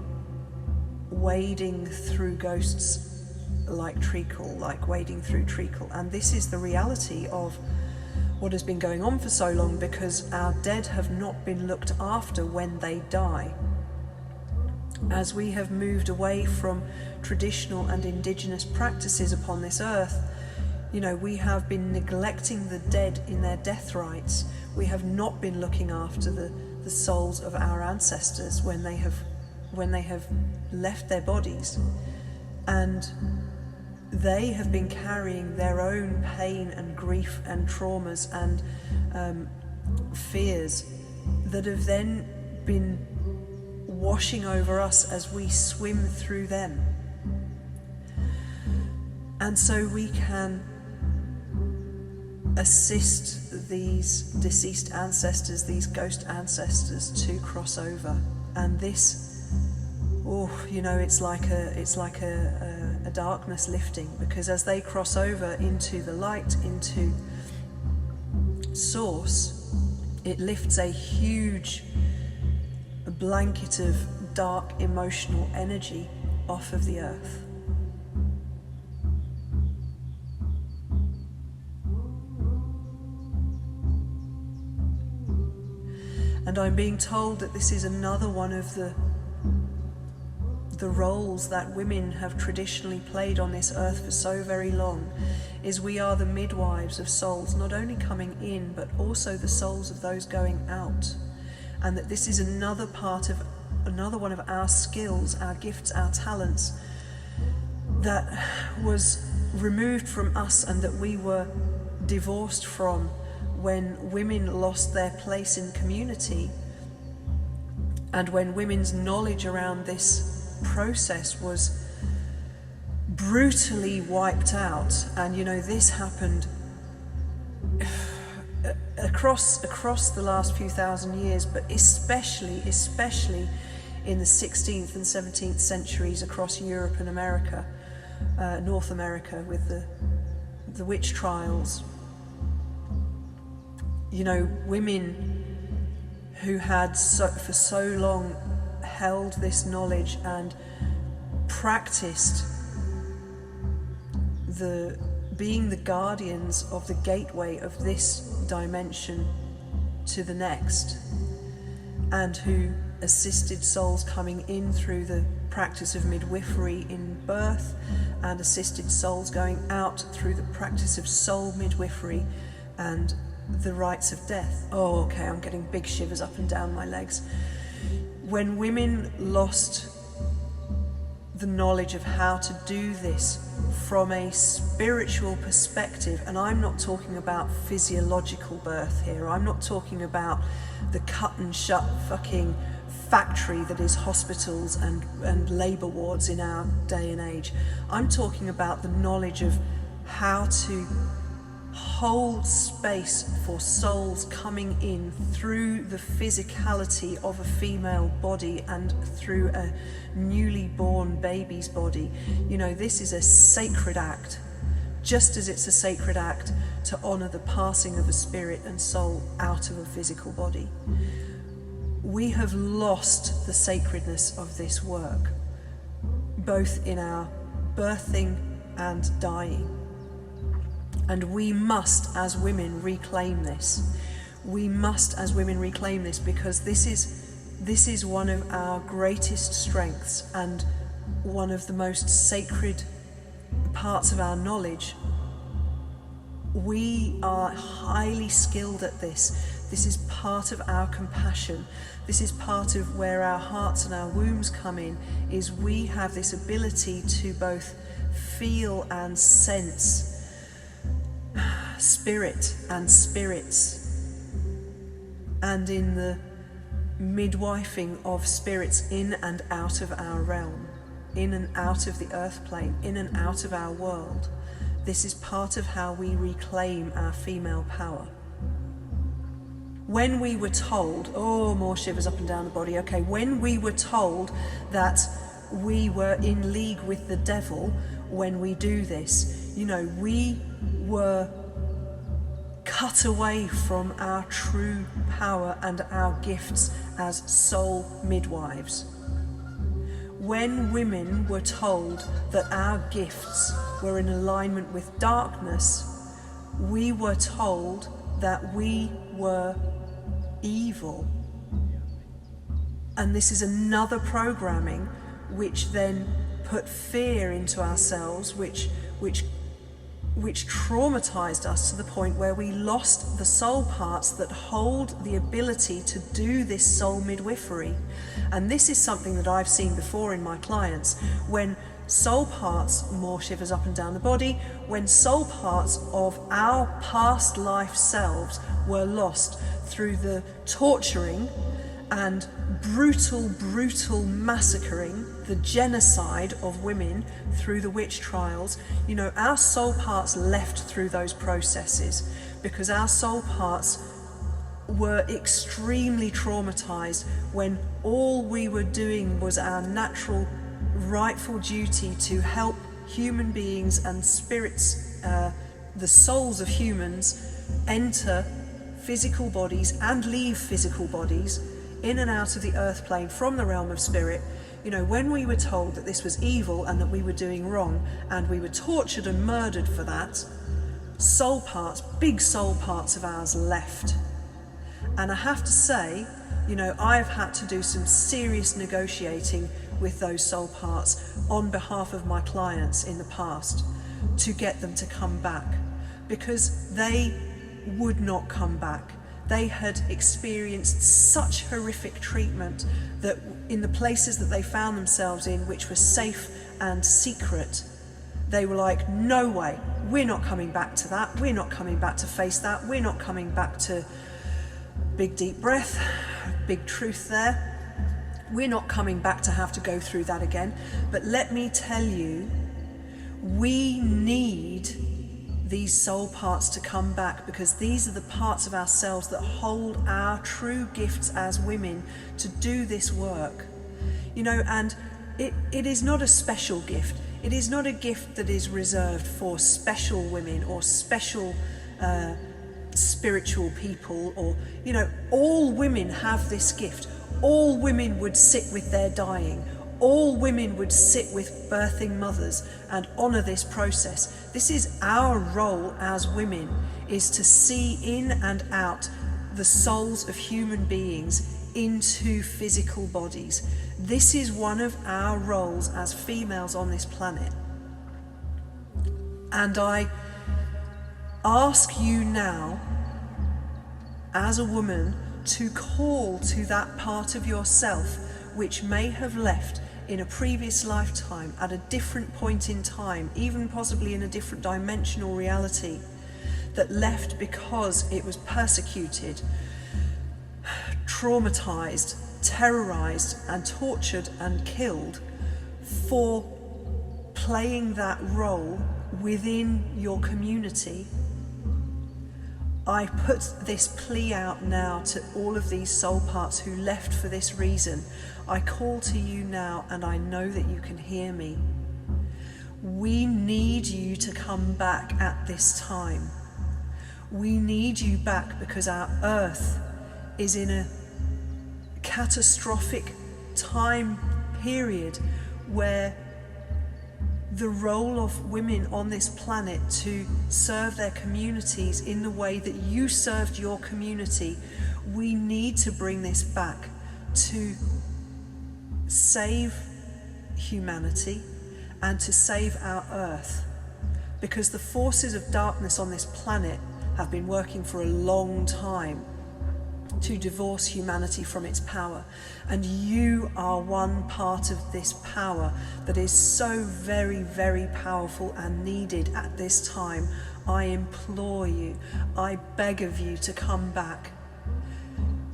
wading through ghosts like treacle, like wading through treacle. And this is the reality of what has been going on for so long, because our dead have not been looked after when they die. As we have moved away from traditional and indigenous practices upon this earth, you know, we have been neglecting the dead in their death rites. We have not been looking after the souls of our ancestors when they have left their bodies, and they have been carrying their own pain and grief and traumas and fears that have then been washing over us as we swim through them. And so we can assist these deceased ancestors, these ghost ancestors, to cross over. And this, you know, it's like a darkness lifting, because as they cross over into the light, into source, it lifts a huge blanket of dark emotional energy off of the earth. And I'm being told that this is another one of the roles that women have traditionally played on this earth for so very long, is we are the midwives of souls, not only coming in, but also the souls of those going out. And that this is another one of our skills, our gifts, our talents, that was removed from us and that we were divorced from when women lost their place in community, and when women's knowledge around this process was brutally wiped out. And you know, this happened across the last few thousand years, but especially in the 16th and 17th centuries across Europe and America, North America, with the witch trials. You know, women who had for so long held this knowledge and practiced being the guardians of the gateway of this dimension to the next, and who assisted souls coming in through the practice of midwifery in birth, and assisted souls going out through the practice of soul midwifery and the rites of death. Oh, okay, I'm getting big shivers up and down my legs. When women lost the knowledge of how to do this from a spiritual perspective, and I'm not talking about physiological birth here, I'm not talking about the cut and shut fucking factory that is hospitals and labour wards in our day and age. I'm talking about the knowledge of how to hold space for souls coming in through the physicality of a female body and through a newly born baby's body. You know, this is a sacred act, just as it's a sacred act to honour the passing of a spirit and soul out of a physical body. We have lost the sacredness of this work, both in our birthing and dying. And we must, as women, reclaim this. We must, as women, reclaim this, because this is one of our greatest strengths and one of the most sacred parts of our knowledge. We are highly skilled at this. This is part of our compassion. This is part of where our hearts and our wombs come in, is we have this ability to both feel and sense spirit and spirits, and in the midwifing of spirits in and out of our realm, in and out of the earth plane, in and out of our world. This is part of how we reclaim our female power. When we were told, oh, more shivers up and down the body, okay, when we were told that we were in league with the devil when we do this, you know, we were cut away from our true power and our gifts as soul midwives. When women were told that our gifts were in alignment with darkness, we were told that we were evil. And this is another programming which then put fear into ourselves, which traumatized us to the point where we lost the soul parts that hold the ability to do this soul midwifery. And this is something that I've seen before in my clients, when soul parts, more shivers up and down the body, when soul parts of our past life selves were lost through the torturing and brutal massacring, the genocide of women through the witch trials. You know, our soul parts left through those processes because our soul parts were extremely traumatized when all we were doing was our natural, rightful duty to help human beings and spirits, the souls of humans, enter physical bodies and leave physical bodies in and out of the earth plane from the realm of spirit. You know, when we were told that this was evil and that we were doing wrong, and we were tortured and murdered for that, soul parts, big soul parts of ours left. And I have to say, you know, I've had to do some serious negotiating with those soul parts on behalf of my clients in the past to get them to come back, because they would not come back. They had experienced such horrific treatment that in the places that they found themselves in, which were safe and secret, they were like, no way, we're not coming back to that, we're not coming back to face that, we're not coming back to, big deep breath, big truth there, we're not coming back to have to go through that again. But let me tell you, we need these soul parts to come back, because these are the parts of ourselves that hold our true gifts as women to do this work. You know, and it is not a special gift. It is not a gift that is reserved for special women or special spiritual people, or, you know, all women have this gift. All women would sit with their dying. All women would sit with birthing mothers and honour this process. This is our role as women, is to see in and out the souls of human beings into physical bodies. This is one of our roles as females on this planet. And I ask you now as a woman, to call to that part of yourself which may have left in a previous lifetime at a different point in time, even possibly in a different dimensional reality, that left because it was persecuted, traumatized, terrorized and tortured and killed for playing that role within your community. I put this plea out now to all of these soul parts who left for this reason. I call to you now, and I know that you can hear me. We need you to come back at this time. We need you back because our earth is in a catastrophic time period where the role of women on this planet to serve their communities in the way that you served your community, we need to bring this back to save humanity and to save our earth, because the forces of darkness on this planet have been working for a long time to divorce humanity from its power. And you are one part of this power that is so very, very powerful and needed at this time. I implore you, I beg of you to come back.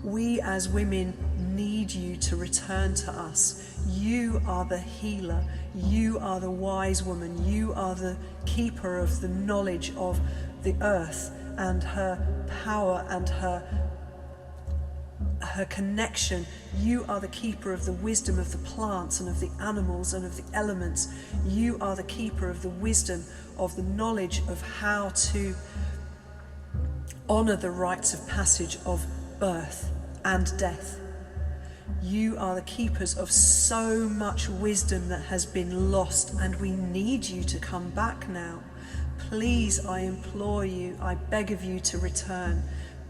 We as women need you to return to us. You are the healer, you are the wise woman, you are the keeper of the knowledge of the earth and her power and her connection. You are the keeper of the wisdom of the plants and of the animals and of the elements. You are the keeper of the wisdom of the knowledge of how to honor the rites of passage of birth and death. You are the keepers of so much wisdom that has been lost, and we need you to come back now. Please, I implore you, I beg of you to return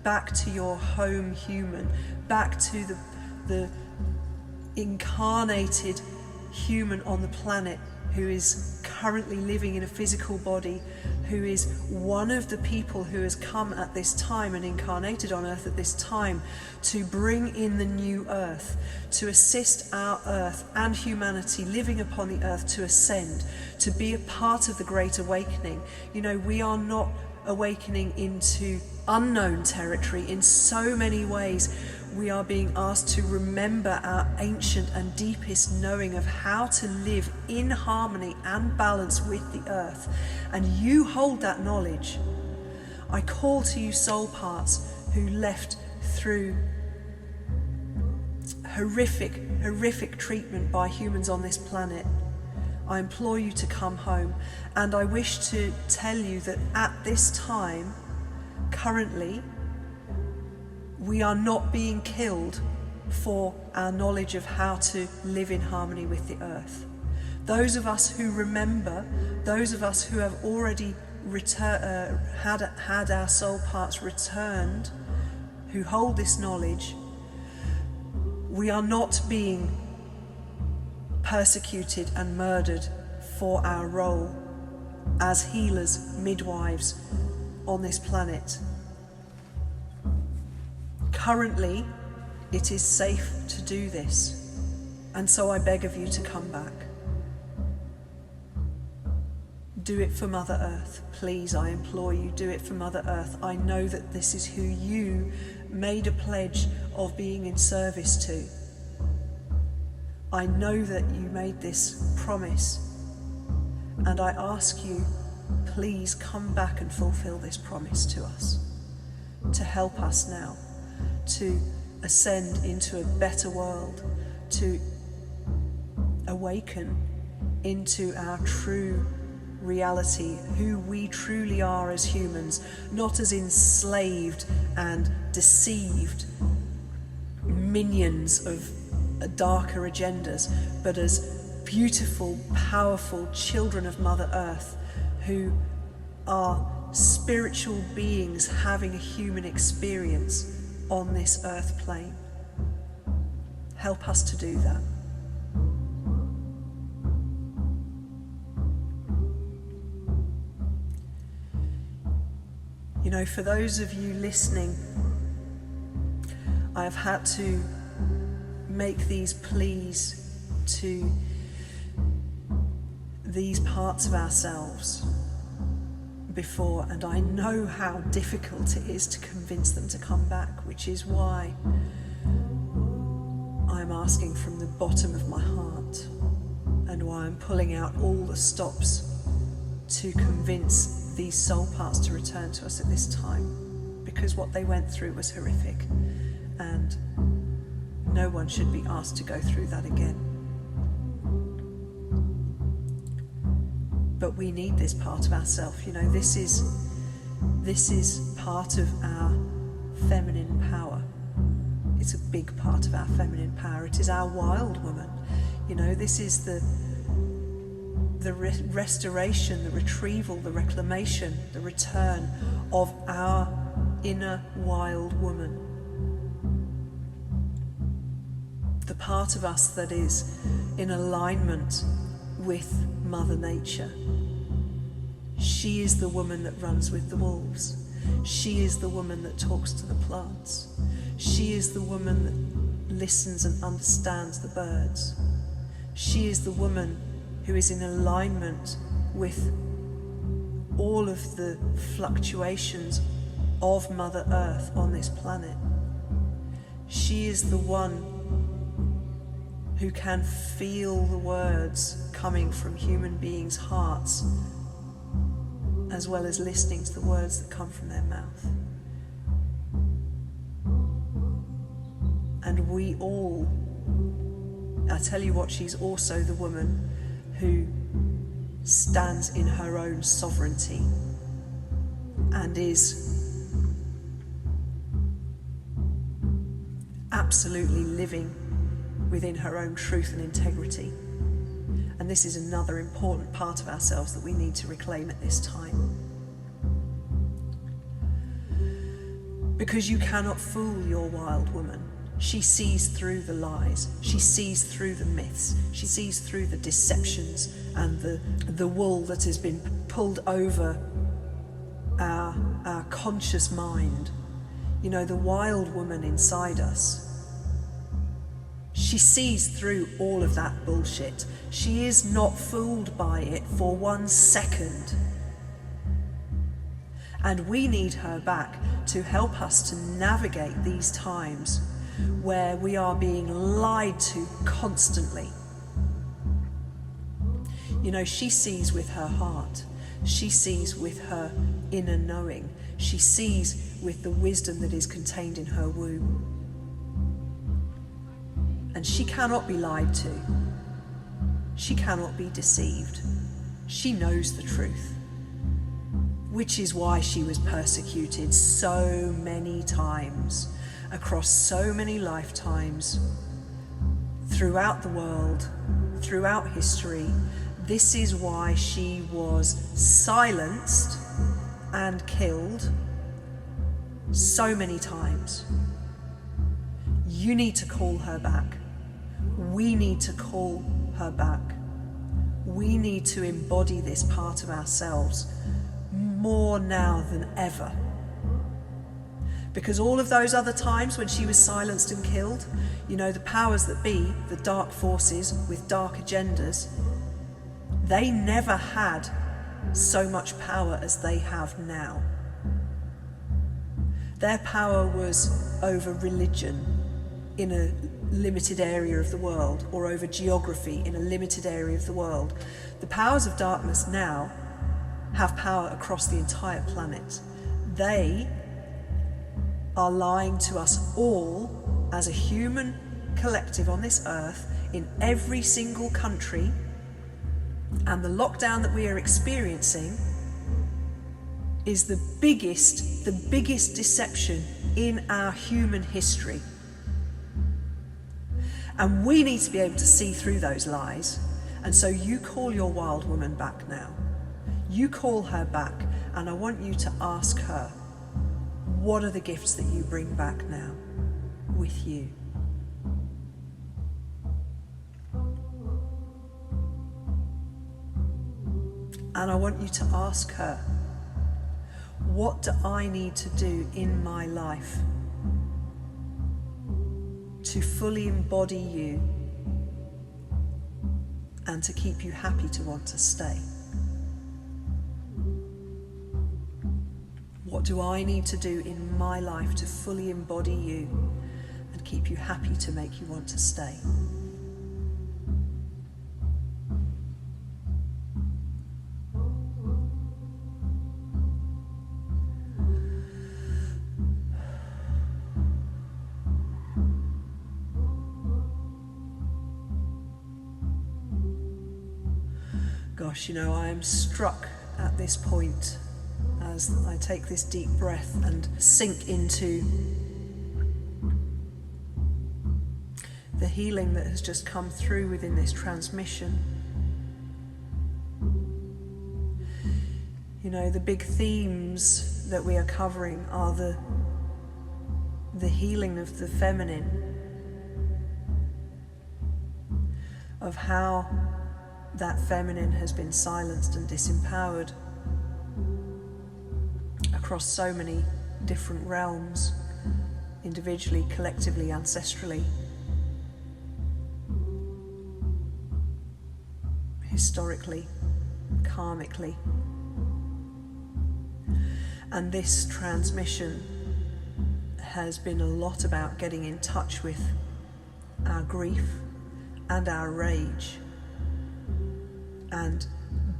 back to your home human, back to the incarnated human on the planet who is currently living in a physical body, who is one of the people who has come at this time and incarnated on earth at this time to bring in the new earth, to assist our earth and humanity living upon the earth to ascend, to be a part of the Great Awakening. You know, we are not awakening into unknown territory. In so many ways, we are being asked to remember our ancient and deepest knowing of how to live in harmony and balance with the earth. And you hold that knowledge. I call to you soul parts who left through horrific treatment by humans on this planet. I implore you to come home. And I wish to tell you that at this time, currently, we are not being killed for our knowledge of how to live in harmony with the earth. Those of us who remember, those of us who have already had our soul parts returned, who hold this knowledge, we are not being persecuted and murdered for our role as healers, midwives on this planet. Currently, it is safe to do this, and so I beg of you to come back. Do it for Mother Earth. Please, I implore you, do it for Mother Earth. I know that this is who you made a pledge of being in service to. I know that you made this promise, and I ask you, please come back and fulfill this promise to us, to help us now to ascend into a better world, to awaken into our true reality, who we truly are as humans, not as enslaved and deceived minions of darker agendas, but as beautiful, powerful children of Mother Earth who are spiritual beings having a human experience on this earth plane. Help us to do that. You know, for those of you listening I have had to make these pleas to these parts of ourselves before, and I know how difficult it is to convince them to come back, which is why I'm asking from the bottom of my heart, and why I'm pulling out all the stops to convince these soul parts to return to us at this time, because what they went through was horrific, and no one should be asked to go through that again. But we need this part of ourselves. You know, this is part of our feminine power. It's a big part of our feminine power. It is our wild woman. You know, this is the restoration, the retrieval, the reclamation, the return of our inner wild woman. The part of us that is in alignment with Mother Nature. She is the woman that runs with the wolves. She is the woman that talks to the plants. She is the woman that listens and understands the birds. She is the woman who is in alignment with all of the fluctuations of Mother Earth on this planet. She is the one who can feel the words coming from human beings' hearts, as well as listening to the words that come from their mouth. And we all, I tell you what, she's also the woman who stands in her own sovereignty and is absolutely living within her own truth and integrity. And this is another important part of ourselves that we need to reclaim at this time. Because you cannot fool your wild woman. She sees through the lies. She sees through the myths. She sees through the deceptions and the wool that has been pulled over our conscious mind. You know, the wild woman inside us. She sees through all of that bullshit. She is not fooled by it for 1 second. And we need her back to help us to navigate these times where we are being lied to constantly. You know, she sees with her heart. She sees with her inner knowing. She sees with the wisdom that is contained in her womb. And she cannot be lied to. She cannot be deceived. She knows the truth. Which is why she was persecuted so many times, across so many lifetimes, throughout the world, throughout history. This is why she was silenced and killed so many times. You need to call her back. We need to call her back. We need to embody this part of ourselves more now than ever. Because all of those other times when she was silenced and killed, you know, the powers that be, the dark forces with dark agendas, they never had so much power as they have now. Their power was over religion in a limited area of the world, or over geography in a limited area of the world. The powers of darkness now have power across the entire planet. They are lying to us all as a human collective on this earth, in every single country, and the lockdown that we are experiencing is the biggest deception in our human history. And we need to be able to see through those lies. And so you call your wild woman back now. You call her back, and I want you to ask her, what are the gifts that you bring back now with you? And I want you to ask her, what do I need to do in my life to fully embody you and to keep you happy to want to stay? What do I need to do in my life to fully embody you and keep you happy to make you want to stay? Gosh, I am struck at this point as I take this deep breath and sink into the healing that has just come through within this transmission. The big themes that we are covering are the healing of the feminine, of how that feminine has been silenced and disempowered across so many different realms, individually, collectively, ancestrally, historically, karmically. And this transmission has been a lot about getting in touch with our grief and our rage, and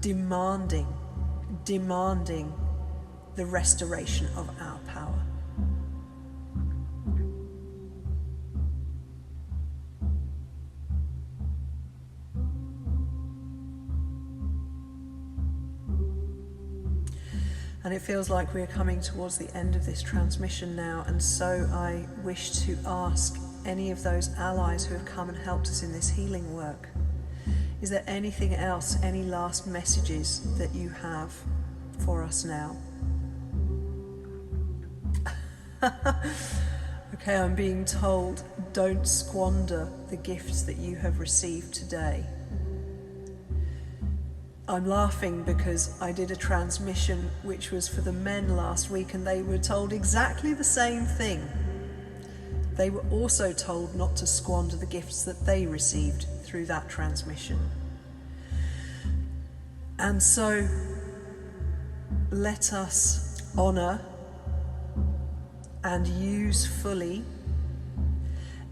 demanding the restoration of our power. And it feels like we are coming towards the end of this transmission now, and so I wish to ask any of those allies who have come and helped us in this healing work, is there anything else, any last messages that you have for us now? Okay, I'm being told, don't squander the gifts that you have received today. I'm laughing because I did a transmission which was for the men last week, and they were told exactly the same thing. They were also told not to squander the gifts that they received through that transmission. And so let us honour and use fully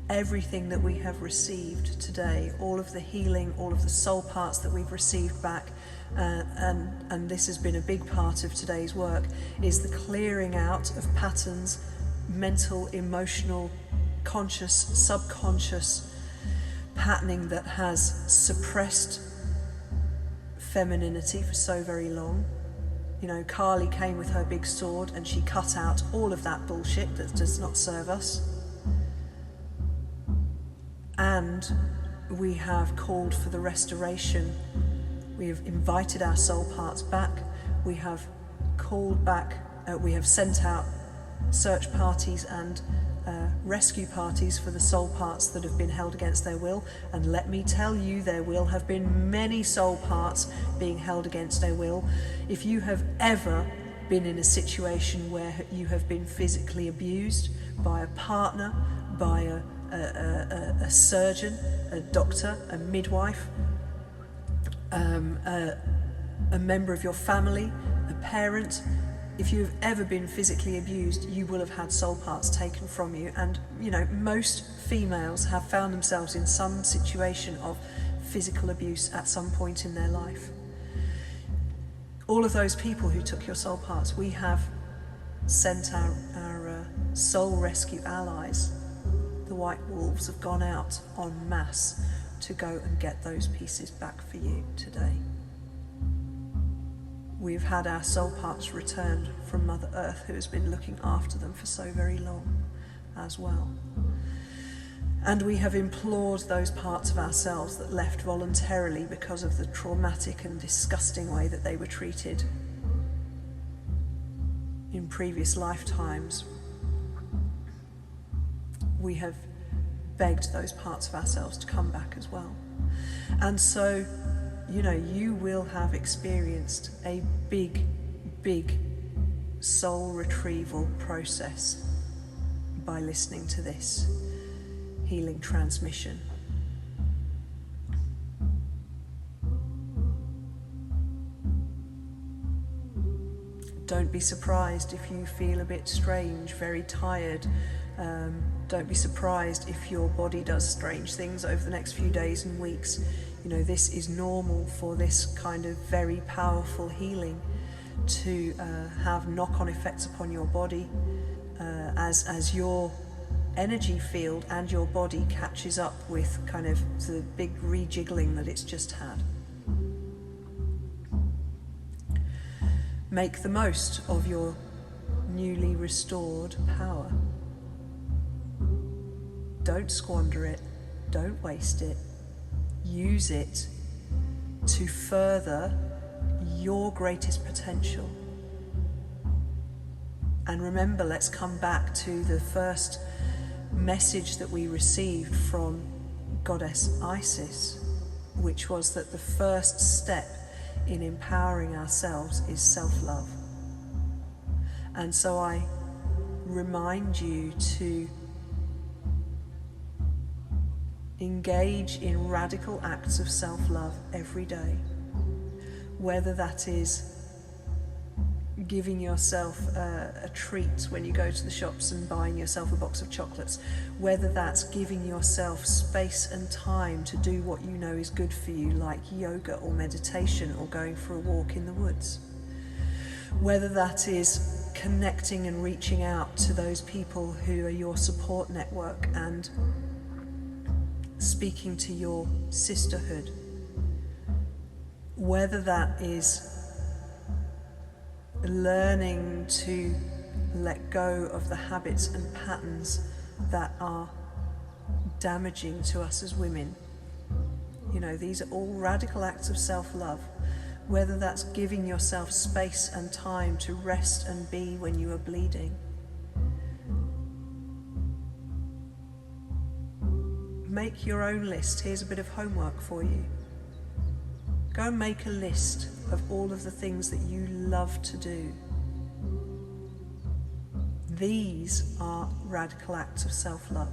everything that we have received today, all of the healing, all of the soul parts that we've received back, and this has been a big part of today's work, is the clearing out of patterns, mental, emotional, conscious, subconscious patterning that has suppressed femininity for so very long. Kali came with her big sword and she cut out all of that bullshit that does not serve us. And we have called for the restoration. We have invited our soul parts back. We have called back, we have sent out search parties and rescue parties for the soul parts that have been held against their will. And let me tell you, there will have been many soul parts being held against their will. If you have ever been in a situation where you have been physically abused by a partner, by a surgeon, a doctor, a midwife, a member of your family, a parent, if you've ever been physically abused, you will have had soul parts taken from you. And most females have found themselves in some situation of physical abuse at some point in their life. All of those people who took your soul parts, we have sent our soul rescue allies. The white wolves have gone out en masse to go and get those pieces back for you today. We've had our soul parts returned from Mother Earth, who has been looking after them for so very long as well. And we have implored those parts of ourselves that left voluntarily because of the traumatic and disgusting way that they were treated in previous lifetimes. We have begged those parts of ourselves to come back as well. And so, you will have experienced a big, big soul retrieval process by listening to this. healing transmission. Don't be surprised if you feel a bit strange, very tired. Don't be surprised if your body does strange things over the next few days and weeks. You know, this is normal for this kind of very powerful healing to have knock-on effects upon your body as your energy field and your body catches up with kind of the big rejiggling that it's just had. Make the most of your newly restored power. Don't squander it, don't waste it. Use it to further your greatest potential. And remember, let's come back to the first message that we received from Goddess Isis, which was that the first step in empowering ourselves is self-love. And so I remind you to engage in radical acts of self-love every day, whether that is giving yourself a treat when you go to the shops and buying yourself a box of chocolates, whether that's giving yourself space and time to do what you know is good for you, like yoga or meditation or going for a walk in the woods, whether that is connecting and reaching out to those people who are your support network and speaking to your sisterhood, whether that is learning to let go of the habits and patterns that are damaging to us as women. You know, these are all radical acts of self-love, whether that's giving yourself space and time to rest and be when you are bleeding. Make your own list. Here's a bit of homework for you. Go and make a list of all of the things that you love to do. These are radical acts of self-love.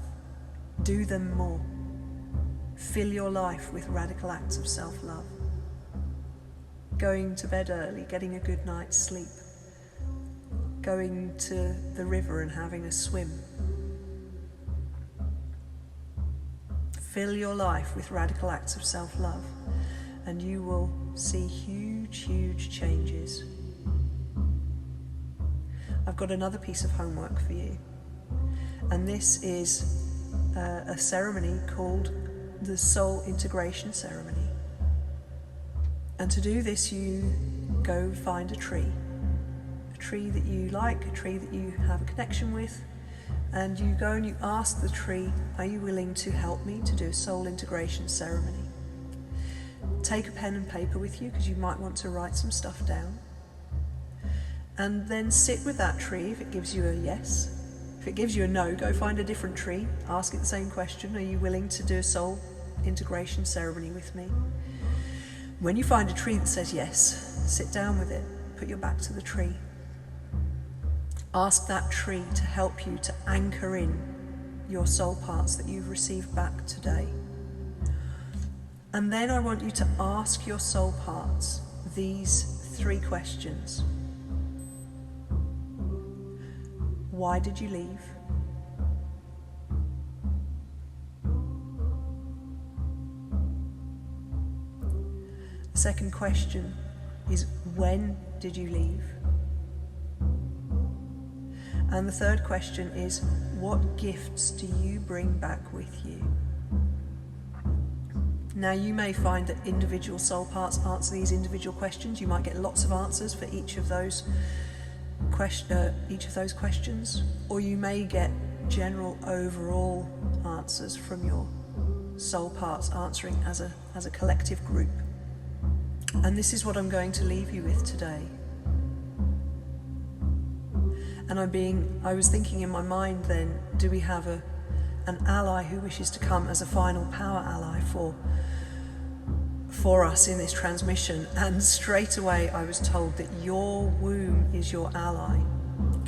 Do them more. Fill your life with radical acts of self-love. Going to bed early, getting a good night's sleep. Going to the river and having a swim. Fill your life with radical acts of self-love, and you will see huge, huge changes. I've got another piece of homework for you, and this is a ceremony called the Soul Integration Ceremony. And to do this, you go find a tree that you like, a tree that you have a connection with, and you go and you ask the tree, are you willing to help me to do a soul integration ceremony? Take a pen and paper with you because you might want to write some stuff down. And then sit with that tree if it gives you a yes. If it gives you a no, go find a different tree, ask it the same question, are you willing to do a soul integration ceremony with me? When you find a tree that says yes, sit down with it, put your back to the tree. Ask that tree to help you to anchor in your soul parts that you've received back today. And then I want you to ask your soul parts these 3 questions. Why did you leave? The second question is, when did you leave? And the third question is, what gifts do you bring back with you? Now, you may find that individual soul parts answer these individual questions. You might get lots of answers for each of those questions, or you may get general overall answers from your soul parts answering as a collective group. And this is what I'm going to leave you with today. And I was thinking in my mind then, do we have an ally who wishes to come as a final power ally for us in this transmission? And straight away I was told that your womb is your ally.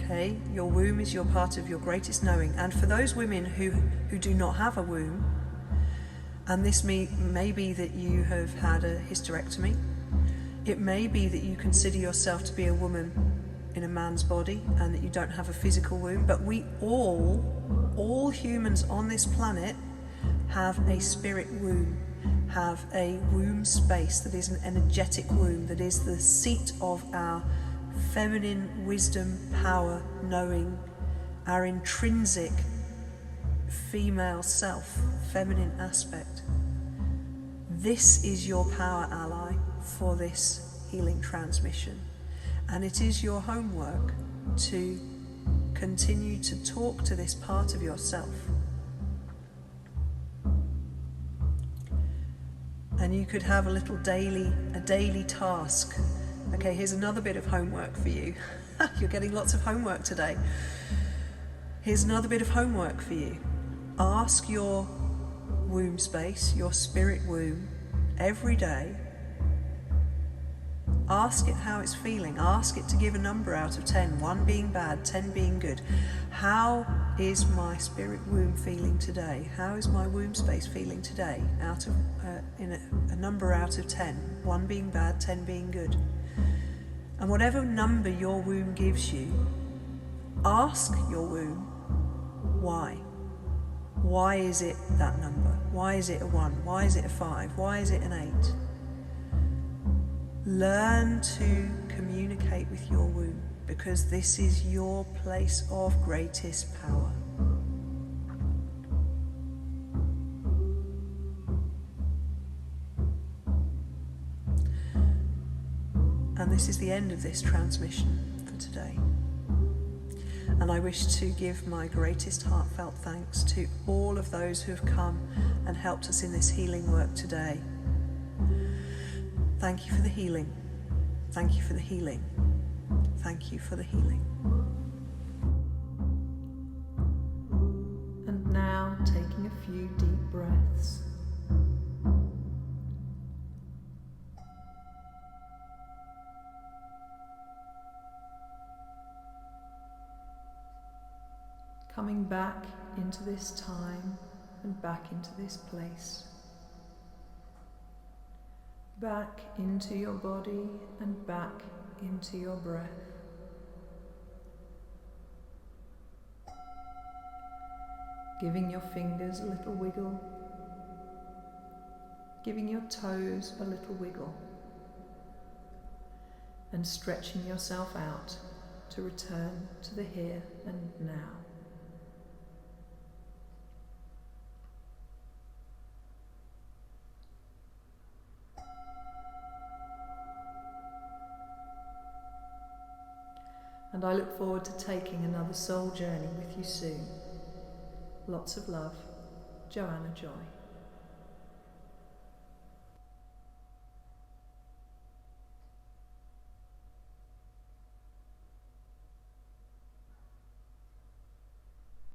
Okay, your womb is your part of your greatest knowing. And for those women who do not have a womb, and this may be that you have had a hysterectomy, it may be that you consider yourself to be a woman in a man's body and that you don't have a physical womb, but we all humans on this planet have a spirit womb, have a womb space that is an energetic womb, that is the seat of our feminine wisdom, power, knowing, our intrinsic female self, feminine aspect. This is your power ally for this healing transmission, and it is your homework to continue to talk to this part of yourself. And you could have a daily task. Okay, here's another bit of homework for you. You're getting lots of homework today. Here's another bit of homework for you. Ask your womb space, your spirit womb, every day. Ask it how it's feeling. Ask it to give a number out of 10, 1 being bad, 10 being good. How is my spirit womb feeling today? How is my womb space feeling today? Out of in a number out of 10, 1 being bad, 10 being good. And whatever number your womb gives you, ask your womb why. Why is it that number? Why is it a 1? Why is it a 5? Why is it an 8? Learn to communicate with your womb, because this is your place of greatest power. And this is the end of this transmission for today. And I wish to give my greatest heartfelt thanks to all of those who have come and helped us in this healing work today. Thank you for the healing. Thank you for the healing. Thank you for the healing. And now taking a few deep breaths. Coming back into this time and back into this place. Back into your body and back into your breath. Giving your fingers a little wiggle. Giving your toes a little wiggle. And stretching yourself out to return to the here and now. And I look forward to taking another soul journey with you soon. Lots of love, Joanna Joy.